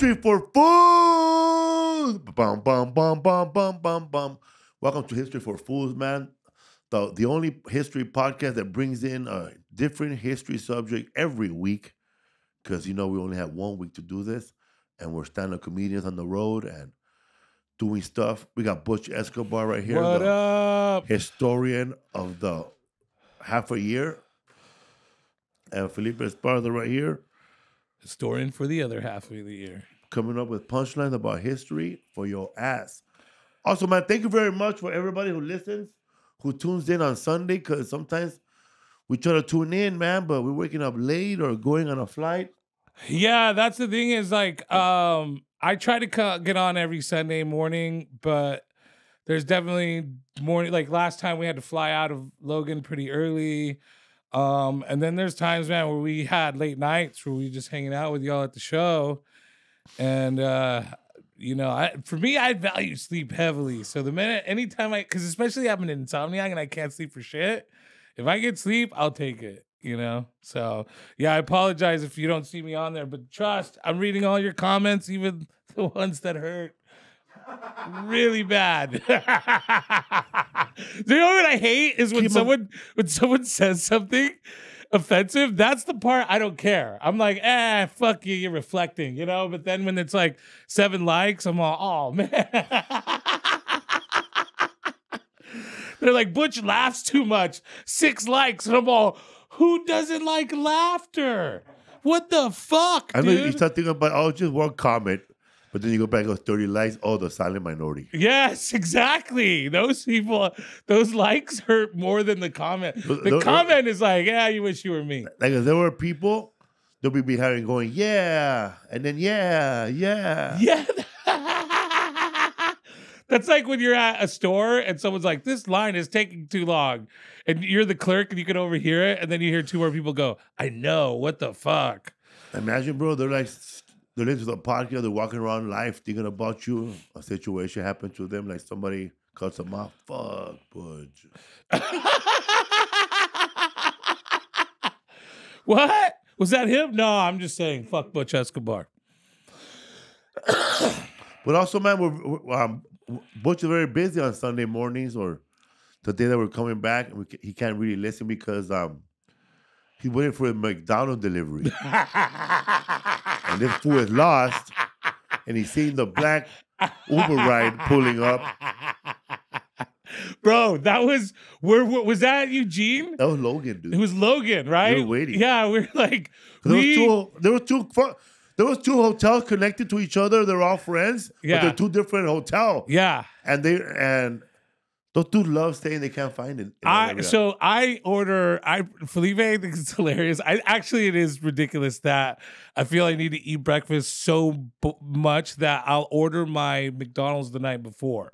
History for Fools. Bum, bum, bum, bum, bum, bum, bum. Welcome to History for Fools, man. The only history podcast that brings in a different history subject every week. Because, we only have 1 week to do this. And we're stand-up comedians on the road and doing stuff. We got Butch Escobar right here. What up? Historian of the half a year. And Felipe Esparza right here. Historian for the other half of the year. Coming up with punchlines about history for your ass. Also, man, thank you very much for everybody who listens, who tunes in on Sunday, because sometimes we try to tune in, man, but we're waking up late or going on a flight. Yeah, that's the thing is, like, I try to get on every Sunday morning, but there's definitely morning. Like, last time we had to fly out of Logan pretty early. And then there's times, man, where we had late nights where we just hanging out with y'all at the show. And, for me, I value sleep heavily. So anytime because especially I'm an insomniac and I can't sleep for shit. If I get sleep, I'll take it, So, yeah, I apologize if you don't see me on there, but trust, I'm reading all your comments, even the ones that hurt really bad. You know what I hate is when someone says something offensive. That's the part I don't care. I'm like, fuck you, you're reflecting, But then when it's like 7 likes, I'm all, oh man. They're like, Butch laughs too much. 6 likes, and I'm all, who doesn't like laughter? What the fuck, dude? I know you start thinking about, just one comment. But then you go back and go 30 likes. Oh, the silent minority. Yes, exactly. Those people, those likes hurt more than the comment. The comment is like, yeah, you wish you were me. Like if there were people, they'll be behind going, yeah. And then, yeah. Yeah. That's like when you're at a store and someone's like, this line is taking too long. And you're the clerk and you can overhear it. And then you hear 2 more people go, I know, what the fuck? Imagine, bro, they're into the podcast, they're walking around life thinking about you. A situation happened to them, like somebody cuts them off. Fuck, Butch. What? Was that him? No, I'm just saying, fuck Butch Escobar. But also, man, Butch is very busy on Sunday mornings or the day that we're coming back. And he can't really listen because he's waiting for a McDonald's delivery. And this fool is lost, and he's seeing the black Uber ride pulling up. Bro, that was was that Eugene? That was Logan, dude. It was Logan, right? We were waiting. Yeah, we're like there was two hotels connected to each other. They're all friends, but they're 2 different hotels. Yeah, and those dudes love saying they can't find it. Felipe thinks it's hilarious. It is ridiculous that I feel I need to eat breakfast so much that I'll order my McDonald's the night before.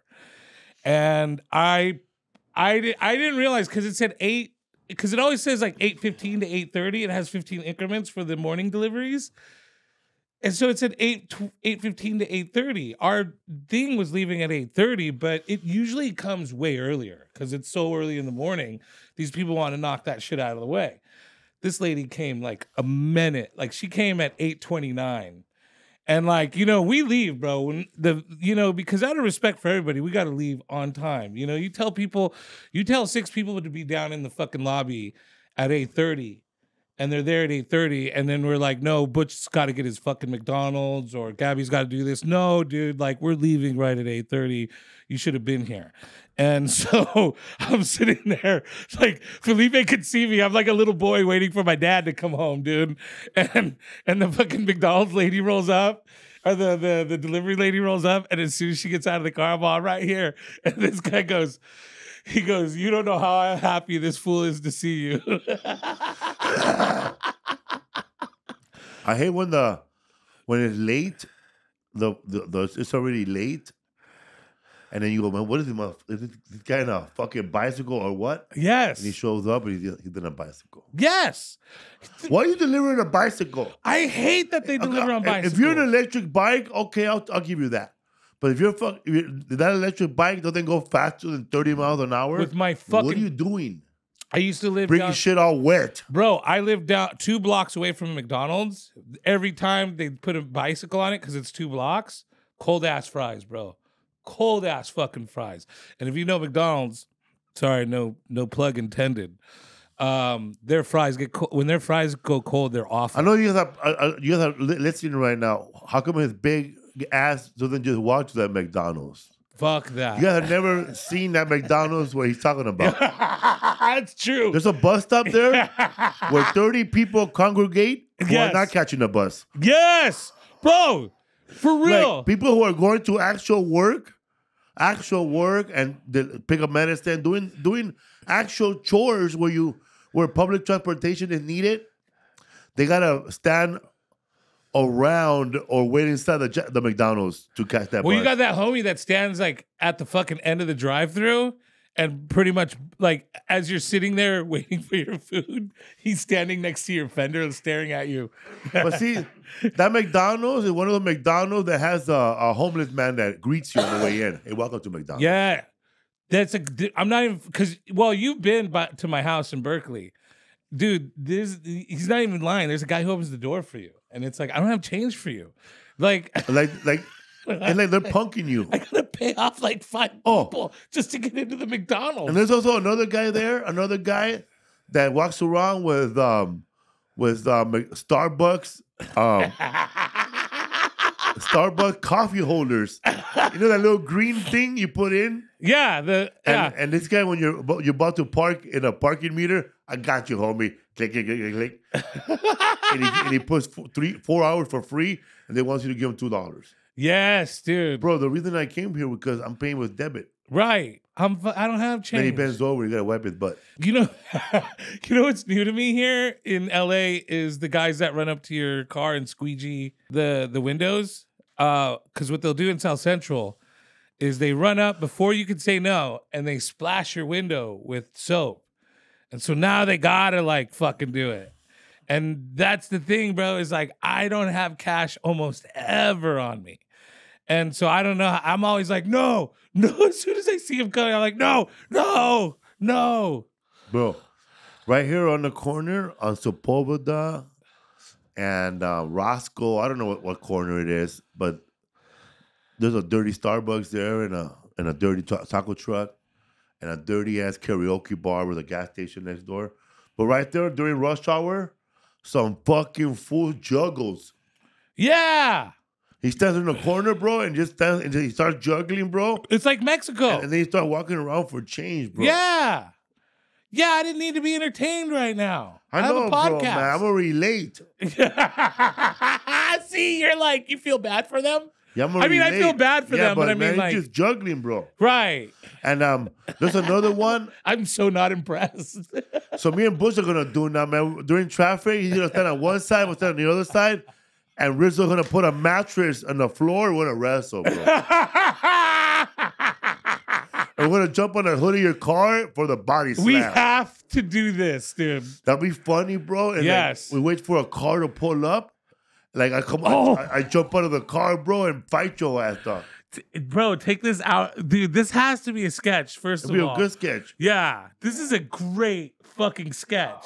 And I didn't realize because it said 8, because it always says like 8:15 to 8:30. It has 15 increments for the morning deliveries. And so it said 8:15 to 8:30. Our thing was leaving at 8:30, but it usually comes way earlier because it's so early in the morning. These people want to knock that shit out of the way. This lady came like a minute. Like she came at 8:29. And like, we leave, bro. When because out of respect for everybody, we got to leave on time. You tell 6 people to be down in the fucking lobby at 8:30. And they're there at 8:30, and then we're like, no, Butch's got to get his fucking McDonald's, or Gabby's got to do this. No, dude, like, we're leaving right at 8:30. You should have been here. And so I'm sitting there, like, Felipe could see me. I'm like a little boy waiting for my dad to come home, dude. And the fucking McDonald's lady rolls up, or the delivery lady rolls up, and as soon as she gets out of the car, I'm all right here. And this guy goes, you don't know how happy this fool is to see you. I hate when it's late, it's already late, and then you go, man, what is this guy on a fucking bicycle or what? Yes. And he shows up and he's on a bicycle. Yes. Why are you delivering a bicycle? I hate that they deliver on bicycles. If you're an electric bike, okay, I'll give you that. But if that electric bike doesn't go faster than 30 miles an hour, with my fucking, what are you doing? I used to live bringing down, shit all wet. bro. I lived down 2 blocks away from McDonald's. Every time they put a bicycle on it because it's 2 blocks, cold ass fries, bro. Cold ass fucking fries. And if you know McDonald's, sorry, no plug intended. Their fries get cold. When their fries go cold, they're awful. I know you guys are listening right now. How come his big ass doesn't just walk to that McDonald's? Fuck that. You guys have never seen that McDonald's where he's talking about. That's true. There's a bus stop there where 30 people congregate who are Yes. not catching the bus. Yes, bro. For real. Like people who are going to actual work, and they pick up medicine, doing actual chores where public transportation is needed. They gotta stand around or wait inside the McDonald's to catch that Well, bus. you got that homie that stands like at the fucking end of the drive-thru, and pretty much like as you're sitting there waiting for your food, he's standing next to your fender and staring at you. But see, that McDonald's is one of the McDonald's that has a homeless man that greets you on the way in. Hey, welcome to McDonald's. Yeah, I'm not even because you've been to my house in Berkeley, dude. He's not even lying. There's a guy who opens the door for you, and it's like I don't have change for you, like. And like they're punking you. I gotta pay off like 5 people just to get into the McDonald's. And there's also another guy that walks around with Starbucks Starbucks coffee holders. You know that little green thing you put in? Yeah, And this guy, when you're about to park in a parking meter, I got you, homie. Click, click, click, click, click. and he puts 4 hours for free, and they want you to give him $2. Yes, dude. Bro, the reason I came here was because I'm paying with debit. Right. I don't have change. Then he bends over, you gotta wipe his butt. You know what's new to me here in LA is the guys that run up to your car and squeegee the windows. Because what they'll do in South Central is they run up before you can say no, and they splash your window with soap. And so now they gotta like fucking do it. And that's the thing, bro, is like I don't have cash almost ever on me. And so I don't know. I'm always like, no. As soon as I see him coming, I'm like, no. Bro, right here on the corner on Sepulveda and Roscoe, I don't know what corner it is, but there's a dirty Starbucks there and a dirty taco truck and a dirty ass karaoke bar with a gas station next door. But right there during rush hour, some fucking fool juggles. Yeah. He stands in the corner, bro, and just stands and he starts juggling, bro. It's like Mexico. And then he starts walking around for change, bro. Yeah. Yeah, I didn't need to be entertained right now. I know, have a podcast. bro, man. I'm gonna relate. See, you're like, you feel bad for them? Yeah, I'm gonna I mean, relate. I feel bad for them, but I mean, he's like, just juggling, bro. Right. And there's another one. I'm so not impressed. So me and Bush are gonna do now, man. During traffic, he's gonna stand on one side, we'll stand on the other side, and Rizzo's gonna put a mattress on the floor. We're gonna wrestle, bro. And we're gonna jump on the hood of your car for the body slam. We have to do this, dude. That'd be funny, bro. And Yes. we wait for a car to pull up. Like I jump out of the car, bro, and fight your ass, dog. Bro, take this out. Dude, this has to be a sketch, first It'll of be all. a good sketch. Yeah, this is a great fucking sketch.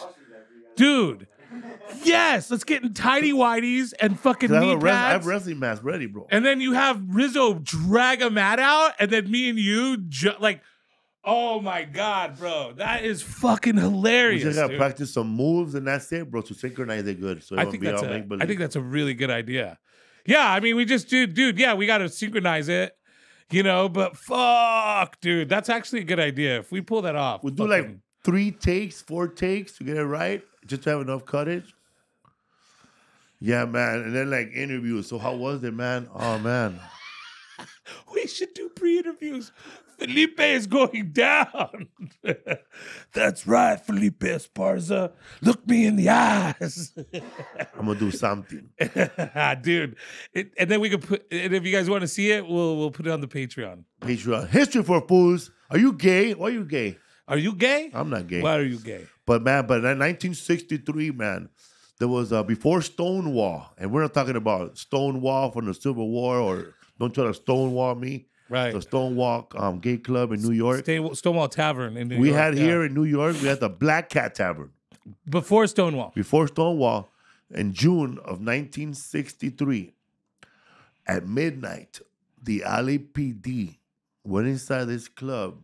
Dude, yes, let's get in tidy whities and fucking knee I have pads. wrestling mask ready, bro. And then you have Rizzo drag a mat out, and then me and you, oh my God, bro. That is fucking We hilarious, just gotta dude. practice some moves, and that's it, bro, to synchronize it good. So it I won't think be all make I believe. think that's a really good idea. Yeah, I mean, we just dude, yeah, we got to synchronize it, but fuck, dude, that's actually a good idea. If we pull that off. We'll do like 3 takes, 4 takes to get it right, just to have enough cuttage. Yeah, man. And then like interviews. So how was it, man? Oh, man. We should do pre-interviews. Felipe is going down. That's right, Felipe Esparza. Look me in the eyes. I'm going to do something. Dude. And then we could put, and if you guys want to see it, we'll put it on the Patreon. Patreon. History for Fools. Are you gay? Why are you gay? Are you gay? I'm not gay. Why are you gay? But in 1963, man, there was before Stonewall. And we're not talking about Stonewall from the Civil War or don't try to Stonewall me. Right. The Stonewall Gay Club in New York. Stonewall Tavern in New York. We had here in New York, we had the Black Cat Tavern. Before Stonewall. Before Stonewall, in June of 1963, at midnight, the LAPD went inside this club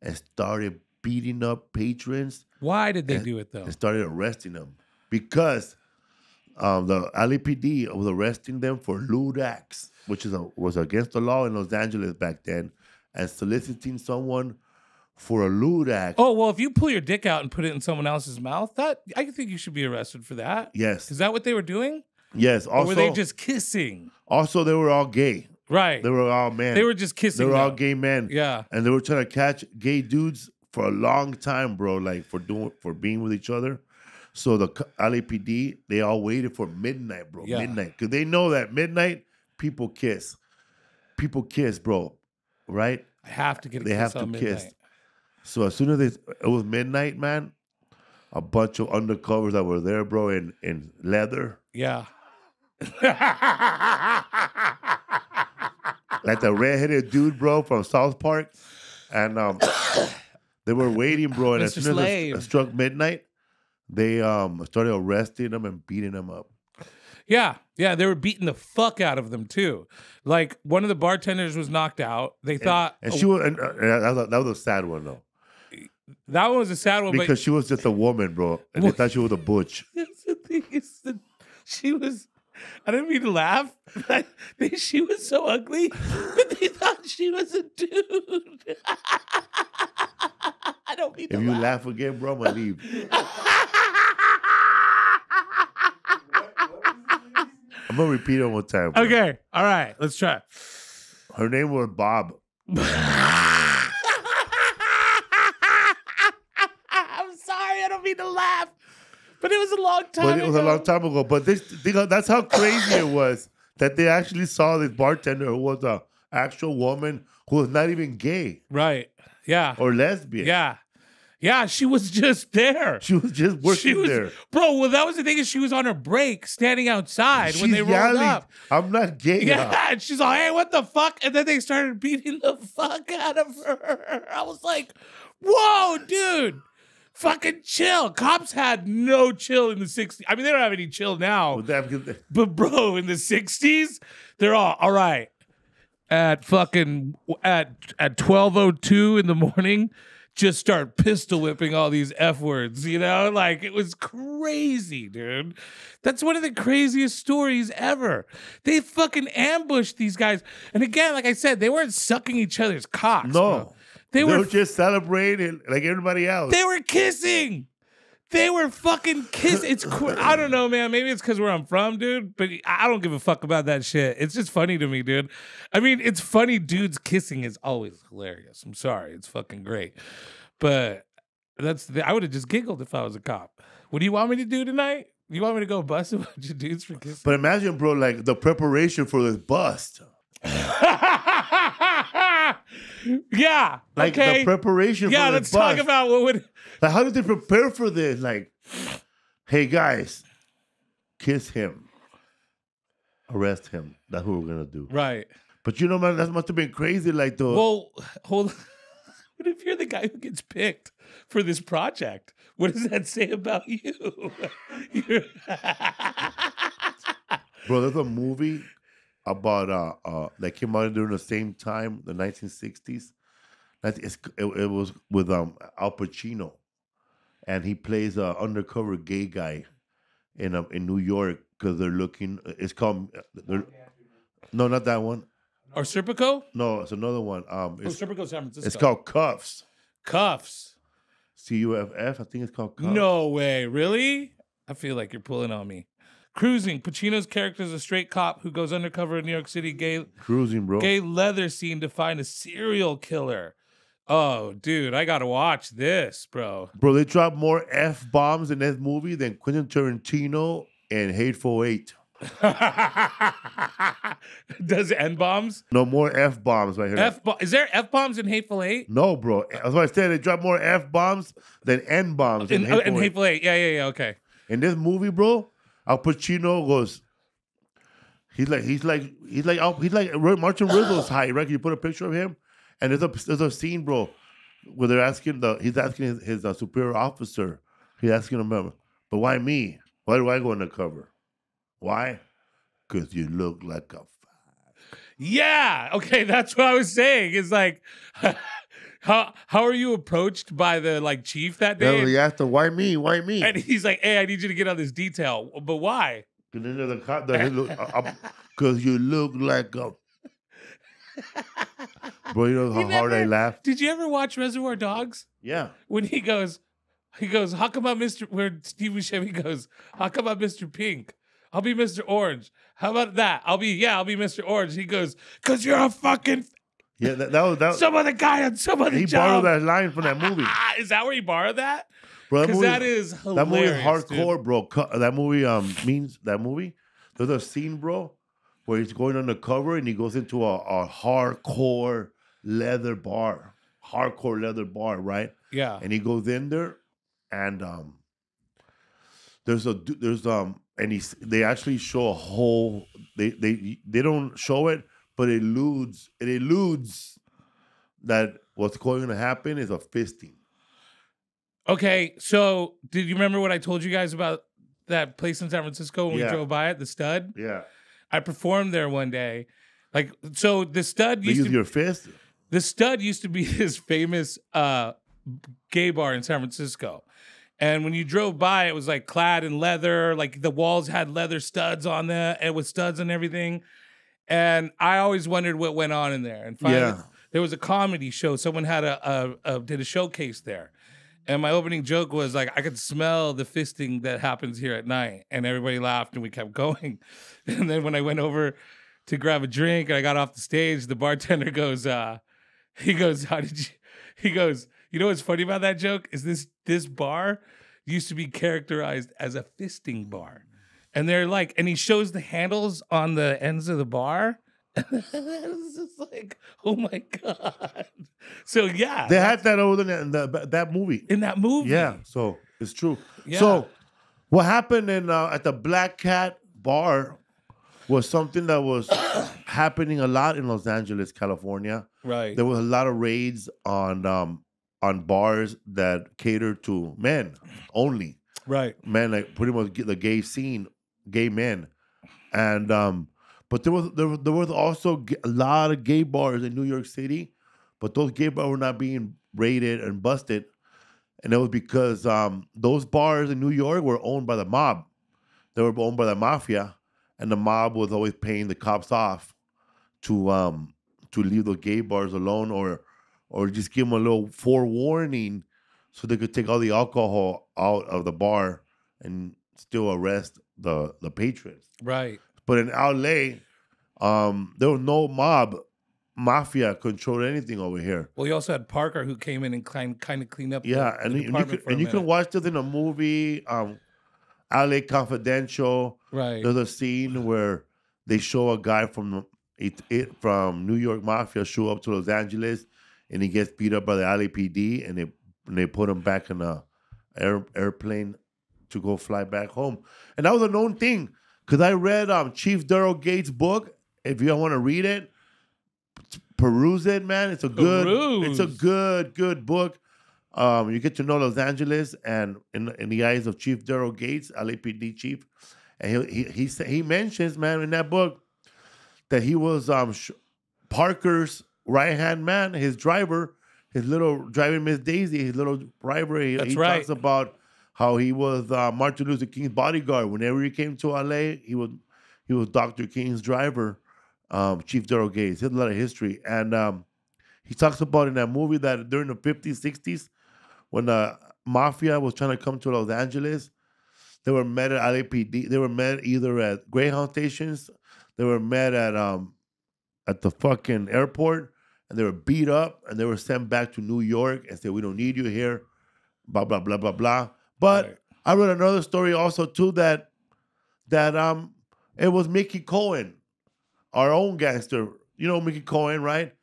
and started beating up patrons. Why did they do it, though? And started arresting them. Because the LAPD was arresting them for lewd acts, which was against the law in Los Angeles back then, and soliciting someone for a lewd act. Oh, well, if you pull your dick out and put it in someone else's mouth, I think you should be arrested for that. Yes. Is that what they were doing? Yes. Also, or were they just kissing? Also, they were all gay. Right. They were all men. They were just kissing. They were all gay men. Yeah. And they were trying to catch gay dudes for a long time, bro, like for being with each other. So the LAPD, they all waited for midnight, bro. Yeah. Midnight. Because they know that midnight, people kiss. People kiss, bro. Right? I have to get a they kiss have to on kiss. midnight. So as soon as it was midnight, man, a bunch of undercovers that were there, bro, in leather. Yeah. Like the redheaded dude, bro, from South Park. And they were waiting, bro. And as Mr. soon as Slave. it struck midnight, they started arresting them and beating them up. Yeah, they were beating the fuck out of them too. Like one of the bartenders was knocked out. They thought, and she was, and that was a sad one though, that one was a sad one because she was just a woman, bro, and they thought she was a butch. The thing is that she was. I didn't mean to laugh. But she was so ugly that they thought she was a dude. I don't mean to If you laugh again, bro, I'm gonna leave. I'm gonna repeat it one more time. Bro. Okay, all right, let's try. Her name was Bob. I'm sorry, I don't mean to laugh, but it was a long time But it was a long time ago. But that's how crazy it was that they actually saw this bartender who was an actual woman who was not even gay. Right. Yeah. Or lesbian. Yeah. Yeah, she was just there. She was just working there. Bro, well, that was the thing is she was on her break standing outside when they rolled up. I'm not gay. Yeah, and she's like, hey, what the fuck? And then they started beating the fuck out of her. I was like, whoa, dude. Fucking chill. Cops had no chill in the 60s. I mean, they don't have any chill now. But bro, in the 60s, they're all right. At 12:02 in the morning, just start pistol whipping all these F words, you know? Like, it was crazy, dude. That's one of the craziest stories ever. They fucking ambushed these guys. And again, like I said, they weren't sucking each other's cocks. No. Bro. They were were just celebrating like everybody else. They were kissing. They were fucking kissing. I don't know, man. Maybe it's because where I'm from, dude. But I don't give a fuck about that shit. It's just funny to me, dude. I mean, it's funny. Dudes kissing is always hilarious. I'm sorry. It's fucking great. But I would have just giggled if I was a cop. What do you want me to do tonight? You want me to go bust a bunch of dudes for kissing? But imagine, bro, like the preparation for this bust. Yeah. Like okay. the preparation for yeah, this let's bust. talk about what would. Like, how did they prepare for this? Like, hey, guys, kiss him. Arrest him. That's what we're going to do. Right. But you know, man, that must have been crazy. Like, the. Well, hold on. What if you're the guy who gets picked for this project? What does that say about you? Bro, there's a movie about that came out during the same time, the 1960s. It was with Al Pacino, and he plays an undercover gay guy in New York because they're looking. It's called no, not that one. Or Serpico? No, it's another one. Serpico, San Francisco. It's called Cuffs. Cuffs. CUFF. I think it's called Cuffs. No way, really? I feel like you're pulling on me. Cruising. Pacino's character is a straight cop who goes undercover in New York City cruising, bro. Gay leather scene to find a serial killer. Oh, dude, I gotta watch this, bro. Bro, they dropped more F-bombs in this movie than Quentin Tarantino and Hateful Eight. Does N-bombs? No more F-bombs right here. Is there F-bombs in Hateful Eight? No, bro. That's why I said they dropped more F-bombs than N-bombs in Hateful Eight. Yeah, okay. In this movie, bro, Al Pacino He's like Martin Rizzo's height, right? Can you put a picture of him? And there's a scene, bro, where he's asking his superior officer. He's asking him, but why me? Why do I go on the cover? Why? Because you look like a. Yeah. Okay, that's what I was saying. It's like, how are you approached by the like chief that day? He asked him, why me? Why me? And he's like, hey, I need you to get on this detail. But why? And then the cop, because you look like a. Bro, you know how hard I laughed? Did you ever watch Reservoir Dogs? Yeah. When he goes, how come I'm Mr. Where Steve Buscemi goes, how come I'm Mr. Pink? I'll be Mr. Orange. How about that? I'll be Mr. Orange. He goes, because you're a fucking. Yeah, that was some other guy on some other job. He borrowed that line from that movie. Is that where he borrowed that? Bro, because that is hilarious. That movie is hardcore, dude. Bro. That movie means that movie. There's a scene, bro, where he's going undercover and he goes into a hardcore leather bar. Hardcore leather bar, right? Yeah. And he goes in there and they actually show a whole they don't show it, but it alludes that what's going to happen is a fisting. Okay, so did you remember what I told you guys about that place in San Francisco when we drove by it, the Stud? Yeah. I performed there one day. Like, so the Stud used to use your fist? The Stud used to be this famous gay bar in San Francisco. And when you drove by, it was like clad in leather, like the walls had leather studs on them and with studs and everything. And I always wondered what went on in there. And finally, there was a comedy show. Someone had did a showcase there. And my opening joke was like, I could smell the fisting that happens here at night. And everybody laughed and we kept going. And then when I went over to grab a drink and I got off the stage, the bartender goes, he goes, you know what's funny about that joke? Is this bar used to be characterized as a fisting bar. And they're like, and he shows the handles on the ends of the bar. It's just like, oh my God. So yeah. They had that over there in that movie. In that movie. Yeah, so it's true. Yeah. So what happened at the Black Cat bar was something that was happening a lot in Los Angeles, California. Right. There was a lot of raids on bars that cater to men only. Right. Men, like pretty much the gay scene, gay men. And but there was also a lot of gay bars in New York City, but those gay bars were not being raided and busted. And it was because those bars in New York were owned by the mob. They were owned by the mafia, and the mob was always paying the cops off to leave those gay bars alone or just give them a little forewarning so they could take all the alcohol out of the bar and still arrest the patrons. Right. But in LA, there was no mafia controlled anything over here. Well, you also had Parker who came in and kind of cleaned up. Yeah, you can watch this in a movie, LA Confidential. Right. There's a scene where they show a guy from New York Mafia show up to Los Angeles, and he gets beat up by the LAPD, and they put him back in a airplane to go fly back home. And that was a known thing. Because I read Chief Daryl Gates' book. If you want to read it, peruse it, man. It's a good book. You get to know Los Angeles and in the eyes of Chief Daryl Gates, LAPD chief. And he mentions, man, in that book that he was Parker's right-hand man, his driver, his little driving Miss Daisy, his little driver. He talks about how he was Martin Luther King's bodyguard. Whenever he came to LA, he was Dr. King's driver, Chief Daryl Gates. He has a lot of history. And he talks about in that movie that during the 50s, 60s, when the mafia was trying to come to Los Angeles, they were met at LAPD. They were met either at Greyhound stations. They were met at the fucking airport, and they were beat up, and they were sent back to New York and said, we don't need you here, blah, blah, blah, blah, blah. But I read another story also too that it was Mickey Cohen, our own gangster. You know Mickey Cohen, right?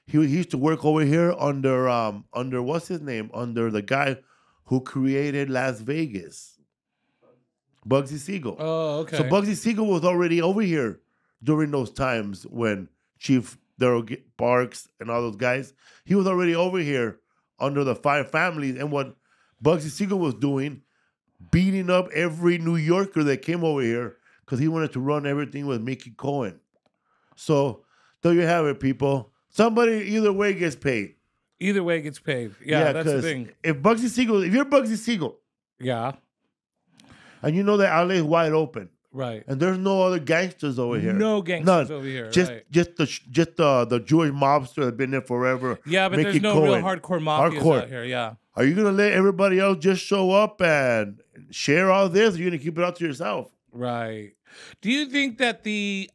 He used to work over here under what's his name? Under the guy who created Las Vegas, Bugsy Siegel. Oh, okay. So Bugsy Siegel was already over here during those times when Chief Daryl Parks and all those guys, he was already over here under the five families. And what Bugsy Siegel was doing, beating up every New Yorker that came over here because he wanted to run everything with Mickey Cohen. So there you have it, people. Somebody either way gets paid. Either way gets paid. Yeah, that's the thing. If you're Bugsy Siegel, yeah, and you know that LA is wide open, right, and there's no other gangsters over here. No gangsters over here. Just right. just the Jewish mobster that's been there forever. Yeah, but Mickey there's no Cohen. real hardcore mafias out here. Yeah. Are you gonna let everybody else just show up and share all this? Or are you gonna keep it all to yourself? Right. Do you think that the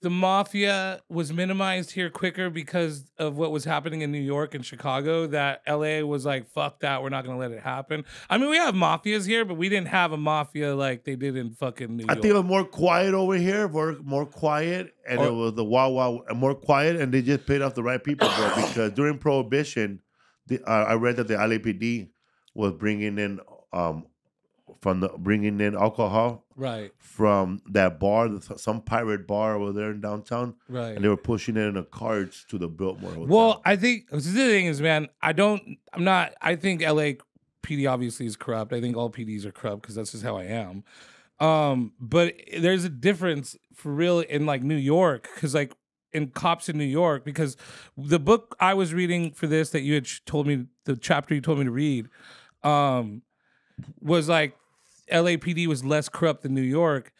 mafia was minimized here quicker because of what was happening in New York and Chicago, that LA was like, fuck that, we're not going to let it happen? I mean, we have mafias here, but we didn't have a mafia like they did in fucking New York. I think it was more quiet over here, more quiet, and it was the wow, more quiet, and they just paid off the right people, bro, because during Prohibition, I read that the LAPD was bringing in alcohol, right, from that bar, some pirate bar over there in downtown, right, and they were pushing it in the carts to the Biltmore Hotel. Well, I think the thing is, man, I think LAPD obviously is corrupt. I think all PDs are corrupt because that's just how I am. But there's a difference for real in like New York, because like in cops in New York, because the book I was reading for this that you had told me, the chapter you told me to read, was like LAPD was less corrupt than New York.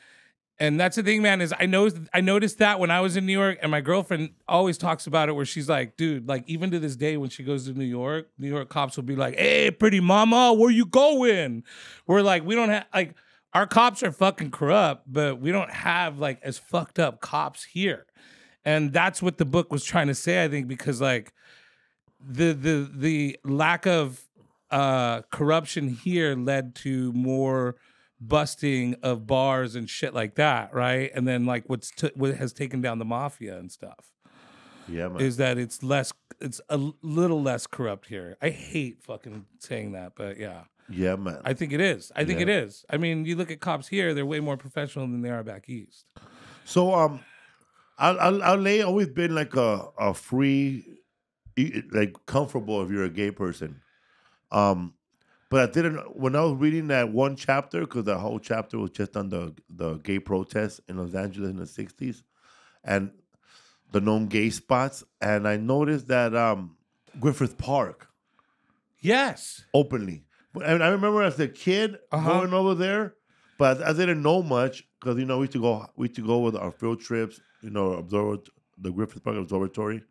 And that's the thing, man, is I noticed that when I was in New York, and my girlfriend always talks about it, where she's like, dude, like even to this day when she goes to New York cops will be like, hey, pretty mama, where you going? We're like, we don't have, like, our cops are fucking corrupt, but we don't have like as fucked up cops here. And that's what the book was trying to say, I think, because like the lack of corruption here led to more busting of bars and shit like that, right? And then like what has taken down the mafia and stuff, yeah, man, is that it's a little less corrupt here. I hate fucking saying that, but yeah, man, I think it is. I think it is. I mean, you look at cops here; they're way more professional than they are back east. So LA always been like a free, like comfortable if you're a gay person. But I didn't, when I was reading that one chapter, because the whole chapter was just on the gay protests in Los Angeles in the 60s and the known gay spots, and I noticed that Griffith Park, yes, openly. And I remember as a kid going over there, but I didn't know much because we used to go with our field trips, observe the Griffith Park Observatory.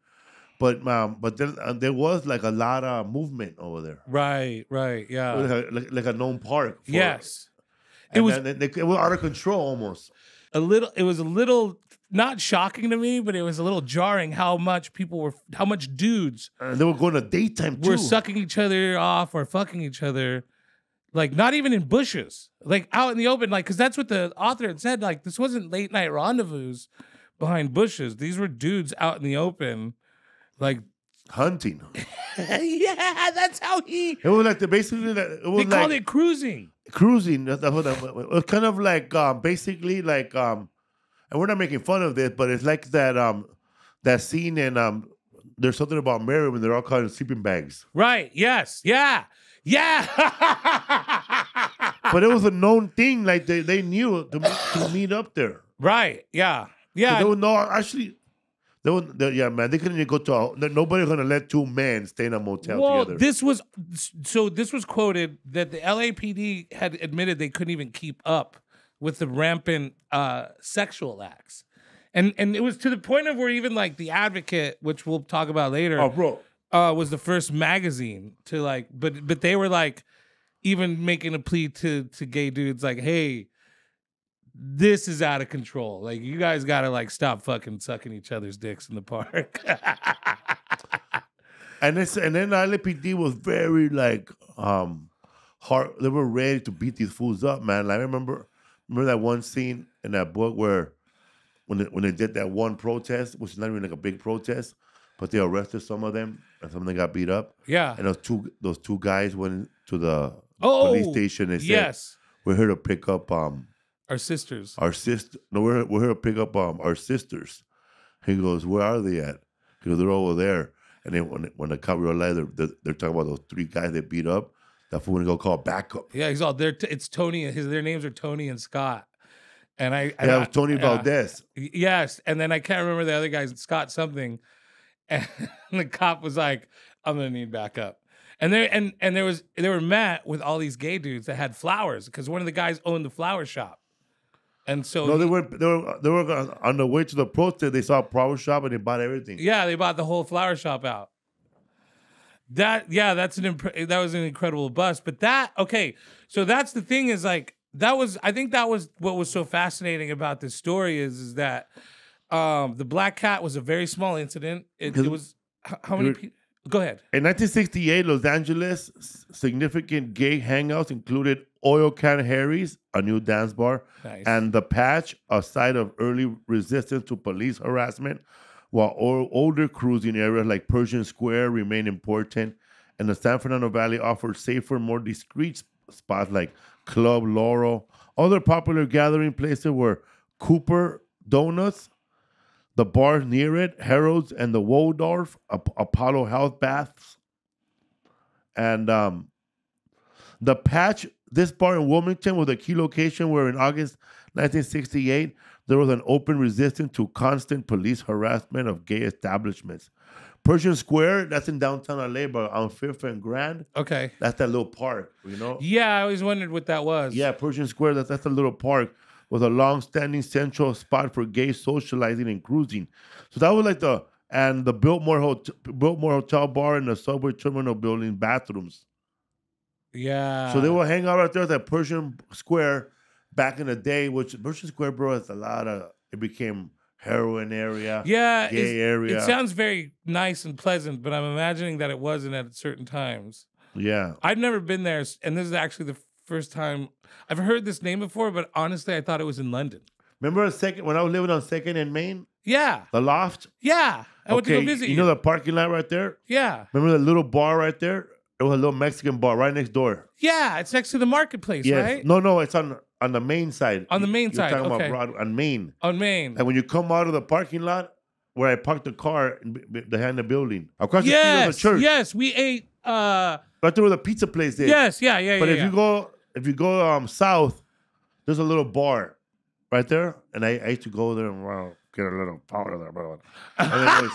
But then there was like a lot of movement over there. Right, yeah. Like a known park. Yes. It was out of control almost. It was a little not shocking to me, but it was a little jarring how much dudes. And they were going to daytime too. Were sucking each other off or fucking each other. Like not even in bushes. Like out in the open, like, because that's what the author had said. Like, this wasn't late night rendezvous behind bushes. These were dudes out in the open. Like hunting. Yeah, that's how he. It was like they called it cruising. Cruising. It was kind of like basically like and we're not making fun of this, but it's like that scene in There's Something About Mary when they're all caught in sleeping bags. Right. Yes. Yeah. But it was a known thing. Like they knew to meet up there. Right. Yeah. Yeah. There was no actually. Yeah, man. They couldn't even go to nobody's gonna let two men stay in a motel together. This was quoted that the LAPD had admitted they couldn't even keep up with the rampant sexual acts, and it was to the point of where even like The Advocate, which we'll talk about later, was the first magazine to like, but they were like even making a plea to gay dudes like, hey, this is out of control. Like, you guys gotta like stop fucking sucking each other's dicks in the park. and then LAPD was very like hard. They were ready to beat these fools up, man. Like, I remember that one scene in that book where when they did that one protest, which is not even like a big protest, but they arrested some of them and some of them got beat up. Yeah. And those two guys went to the police station and said, we're here to pick up Our sisters. Our sister. No, we're here to pick up our sisters. He goes, where are they at? He goes, they're over there. And then when the cop realized they're talking about those 3 guys they beat up, that fool went to go call backup. Yeah, he's all there. It's Tony. Their names are Tony and Scott. And It was Tony Valdez. Yes, and then I can't remember the other guy's Scott something. And the cop was like, "I'm gonna need backup." And they were met with all these gay dudes that had flowers because one of the guys owned the flower shop. And so No, they were on the way to the protest. They saw a flower shop and they bought everything. Yeah, they bought the whole flower shop out. That was an incredible bust. But so that's the thing is like I think that was what was so fascinating about this story is that the Black Cat was a very small incident. It was how many people? Go ahead. In 1968, Los Angeles significant gay hangouts included Oil Can Harry's, a new dance bar, and The Patch, a site of early resistance to police harassment, while older cruising areas like Pershing Square remained important, and the San Fernando Valley offered safer, more discreet spots like Club Laurel. Other popular gathering places were Cooper Donuts, the bars near it, Harold's and the Waldorf, Apollo Health Baths. And The Patch, this bar in Wilmington was a key location where in August 1968, there was an open resistance to constant police harassment of gay establishments. Pershing Square, that's in downtown LA, but on 5th and Grand. Okay. That's that little park, you know? Yeah, I always wondered what that was. Yeah, Pershing Square, that's a little park. Was a long-standing central spot for gay socializing and cruising. So that was like the Biltmore Hotel bar and the subway terminal building bathrooms. Yeah. So they will hang out right there at that Pershing Square back in the day, which Pershing Square, bro, it's it became heroin area, gay area. It sounds very nice and pleasant, but I'm imagining that it wasn't at certain times. Yeah. I've never been there, and this is actually the first time I've heard this name before, but honestly, I thought it was in London. Remember when I was living on 2nd and Main? Yeah. The Loft? Yeah. I went to go visit you. You know the parking lot right there? Yeah. Remember the little bar right there? It was a little Mexican bar right next door. Yeah, it's next to the marketplace, right? No, it's on the main side. On the main side, You're talking okay. about on Main. On Main. And when you come out of the parking lot, where I parked the car behind the building. Across the street was a church. Yes, we ate right there where the pizza place is. Yes, But if you go south, there's a little bar right there, and I used to go there and get a little powder there, bro. And I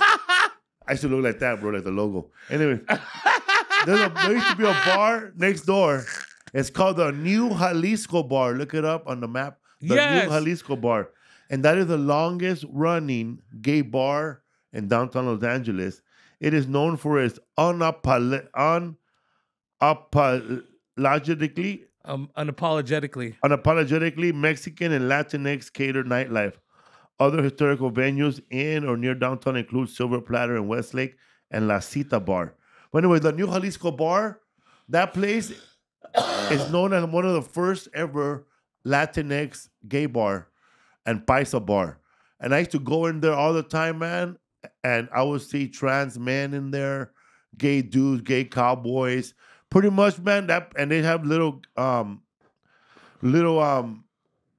used to look like that, bro, like the logo. Anyway, there used to be a bar next door. It's called the New Jalisco Bar. Look it up on the map. The New Jalisco Bar. And that is the longest running gay bar in downtown Los Angeles. It is known for its unapologetically Mexican and Latinx catered nightlife. Other historical venues in or near downtown include Silver Platter in Westlake and La Cita Bar. But anyway, the New Jalisco Bar, that place is known as one of the first ever Latinx gay bar and paisa bar. And I used to go in there all the time, man, and I would see trans men in there, gay dudes, gay cowboys. Pretty much, man, and they have little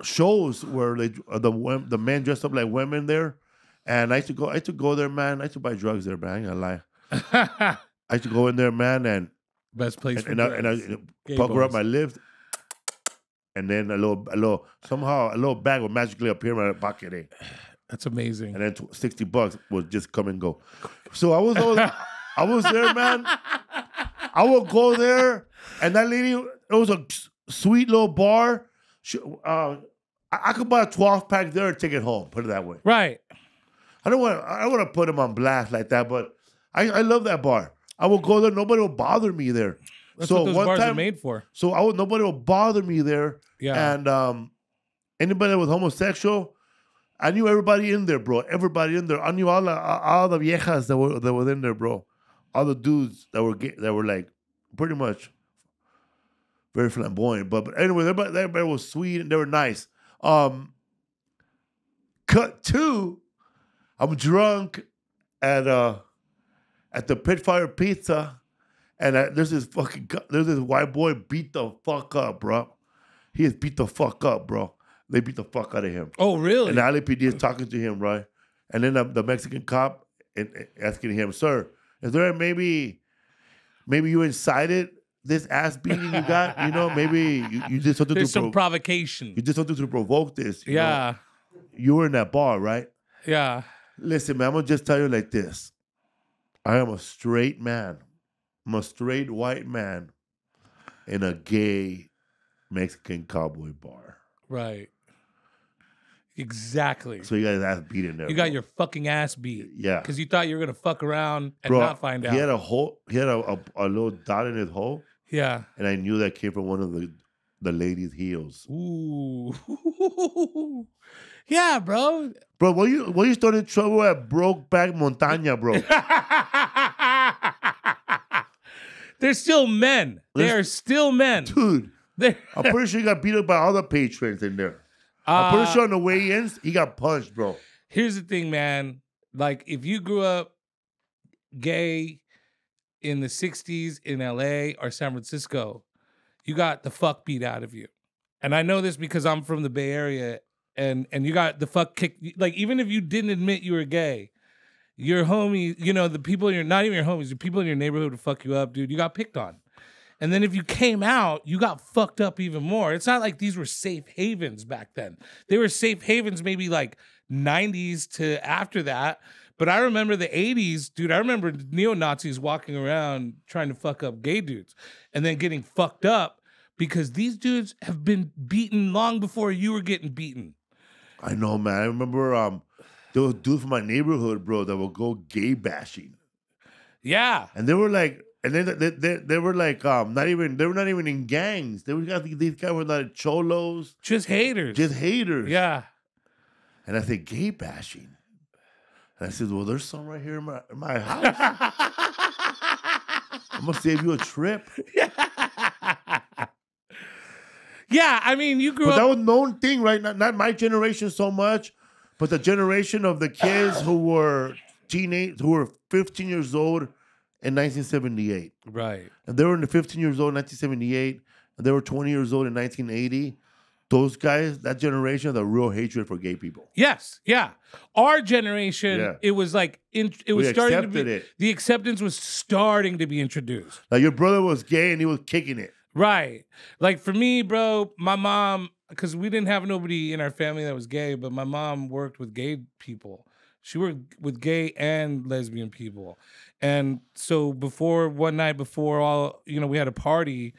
shows where the men dress up like women there. And I used to go there, man. I used to buy drugs there, man. I ain't gonna lie. I used to go in there, man, and best place for drugs. And I pucker up my lift, and then a little bag would magically appear in my pocket. Eh? That's amazing. And then $60 would just come and go. So I was there, man. I would go there, and that lady, it was a sweet little bar. I could buy a 12-pack there and take it home. Put it that way. Right. I don't want to put him on blast like that, but I love that bar. I will go there. Nobody will bother me there. That's what those bars are made for. So nobody will bother me there. Yeah. And anybody that was homosexual, I knew everybody in there, bro. Everybody in there. I knew all the viejas that were in there, bro. All the dudes that were gay, that were like pretty much very flamboyant. But anyway, everybody was sweet and they were nice. Cut two, I'm drunk at the Pitfire Pizza, and there's this white boy beat the fuck up, bro. He is beat the fuck up, bro. They beat the fuck out of him. Oh, really? And the LAPD is talking to him, right? And then the Mexican cop asking him, "Sir, is there maybe you incited this ass beating you got? You know, maybe you did something There's some provocation. You did something to provoke this. You Yeah. know? You were in that bar, right? Yeah. Listen, man, I'm going to just tell you like this. I am a straight man. I'm a straight white man in a gay Mexican cowboy bar. Right. Exactly. So you got his ass beat in there. You got your fucking ass beat. Yeah. Because you thought you were going to fuck around and Bro, not find out. He had a hole. He had a little dot in his hole. Yeah. And I knew that came from one of the lady's heels. Ooh. Yeah, bro. Bro, when you started trouble at Brokeback Montaña, bro? They're still men. They are still men. Dude, I'm pretty sure he got beat up by all the patrons in there. I'm pretty sure on the way in, he got punched, bro. Here's the thing, man. Like, if you grew up gay in the 60s in LA or San Francisco, you got the fuck beat out of you. And I know this because I'm from the Bay Area, and you got the fuck kicked. Like, even if you didn't admit you were gay, your homie, you know, the people in your, not even your homies, the people in your neighborhood would fuck you up, dude. You got picked on. And then if you came out, you got fucked up even more. It's not like these were safe havens back then. They were safe havens maybe like 90s to after that. But I remember the 80s, dude. I remember neo-Nazis walking around trying to fuck up gay dudes and then getting fucked up because these dudes have been beaten long before you were getting beaten. I know, man. I remember there was dudes from my neighborhood, bro, that would go gay bashing. Yeah. And they were like, and then they were like, they were not even in gangs. These guys were like cholos. Just haters. Yeah. And I said, gay bashing. And I said, well, there's some right here in my house. I'm going to save you a trip. Yeah, I mean, you grew up. That was a known thing, right? Not my generation so much, but the generation of the kids who were teenage, who were 15 years old in 1978. Right. And they were in the 15 years old in 1978, and they were 20 years old in 1980. Those guys, that generation, had a real hatred for gay people. Yes, yeah. Our generation, it was like, it was starting to be, the acceptance was starting to be introduced. Like your brother was gay and he was kicking it. Right. Like for me, bro, my mom, because we didn't have nobody in our family that was gay, but my mom worked with gay people. She worked with gay and lesbian people. And so one night before we had a party,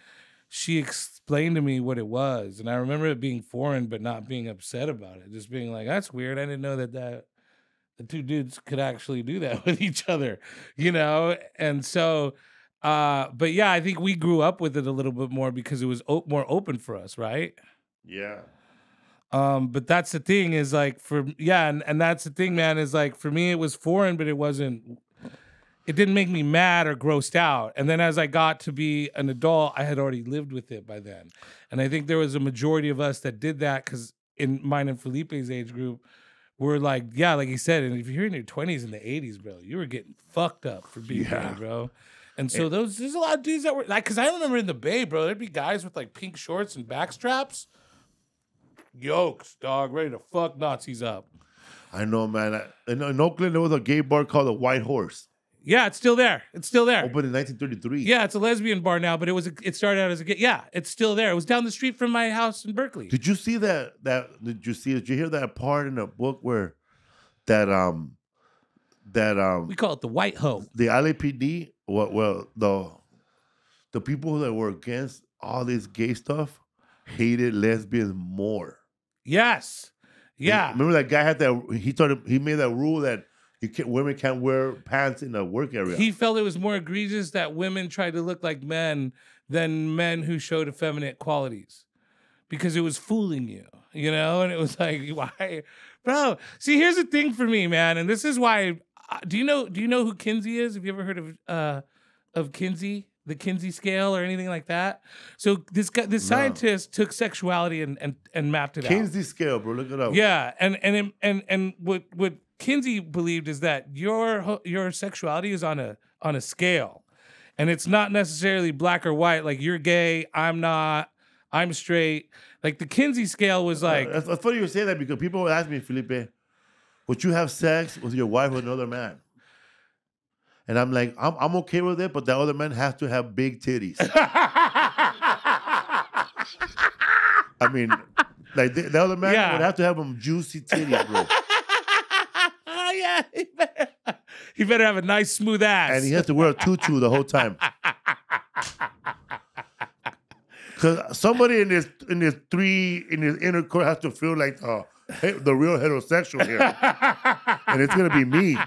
she explained to me what it was. And I remember it being foreign, but not being upset about it. Just being like, that's weird. I didn't know that the two dudes could actually do that with each other, you know? And so, but yeah, I think we grew up with it a little bit more because it was more open for us, right? Yeah. But that's the thing is like and that's the thing, man, is like for me it was foreign, but it didn't make me mad or grossed out. And then as I got to be an adult, I had already lived with it by then. And I think there was a majority of us that did that because in mine and Felipe's age group, we're like, yeah, like he said, and if you're in your 20s in the 80s, bro, you were getting fucked up for being gay, bro. And so there's a lot of dudes that were like, because I remember in the Bay, bro, there'd be guys with like pink shorts and back straps. Yokes, dog, ready to fuck Nazis up. I know, man. In Oakland, there was a gay bar called the White Horse. Yeah, it's still there. Opened in 1933. Yeah, it's a lesbian bar now, but it started out as a gay. Yeah, it's still there. It was down the street from my house in Berkeley. Did you see that? Did you hear that part in the book where that we call it the white hoe. The LAPD, the people that were against all this gay stuff hated lesbians more. Yes. Yeah. Remember that guy had he made that rule that women can't wear pants in the work area. He felt it was more egregious that women tried to look like men than men who showed effeminate qualities because it was fooling you, you know? And it was like, why? Bro, see, here's the thing for me, man. And this is why, do you know who Kinsey is? Have you ever heard of Kinsey? The Kinsey scale or anything like that? So this scientist took sexuality and mapped it out. Kinsey scale, bro. Look it up. Yeah, and what Kinsey believed is that your sexuality is on a scale, and it's not necessarily black or white. Like you're gay, I'm not. I'm straight. Like the Kinsey scale was like, That's funny you say that because people would ask me, Felipe, would you have sex with your wife with another man? And I'm like, I'm okay with it, but the other man has to have big titties. I mean, like the other man would have to have them juicy titties, bro. Oh yeah, he better have a nice smooth ass, and he has to wear a tutu the whole time. Because somebody in this inner core has to feel like the real heterosexual here, and it's gonna be me.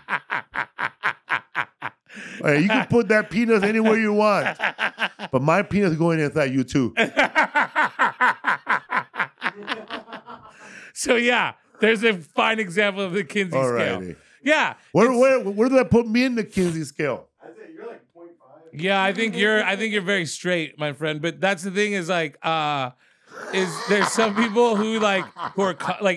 Hey, you can put that penis anywhere you want, but my penis is going inside you too. So yeah, there's a fine example of the Kinsey scale. Yeah. Where did that put me in the Kinsey scale? I say you're like 0.5. Yeah, I think you're very straight, my friend. But that's the thing is like, is there's some people who are like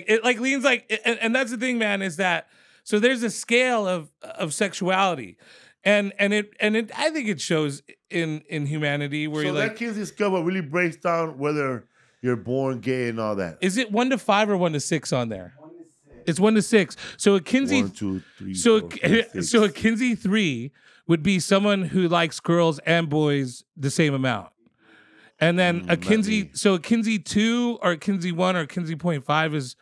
it like leans like, and that's the thing, man, is that so there's a scale of sexuality, and it I think it shows in humanity where so you're that like Kinsey scale really breaks down whether you're born gay and all that. Is it 1 to 5 or 1 to 6 on there? 1 to 6. It's 1 to 6. So a Kinsey 1, 2, 3, so 4, 5, 6. so a Kinsey 3 would be someone who likes girls and boys the same amount. And then a Kinsey 2 or a Kinsey 1 or a Kinsey 0.5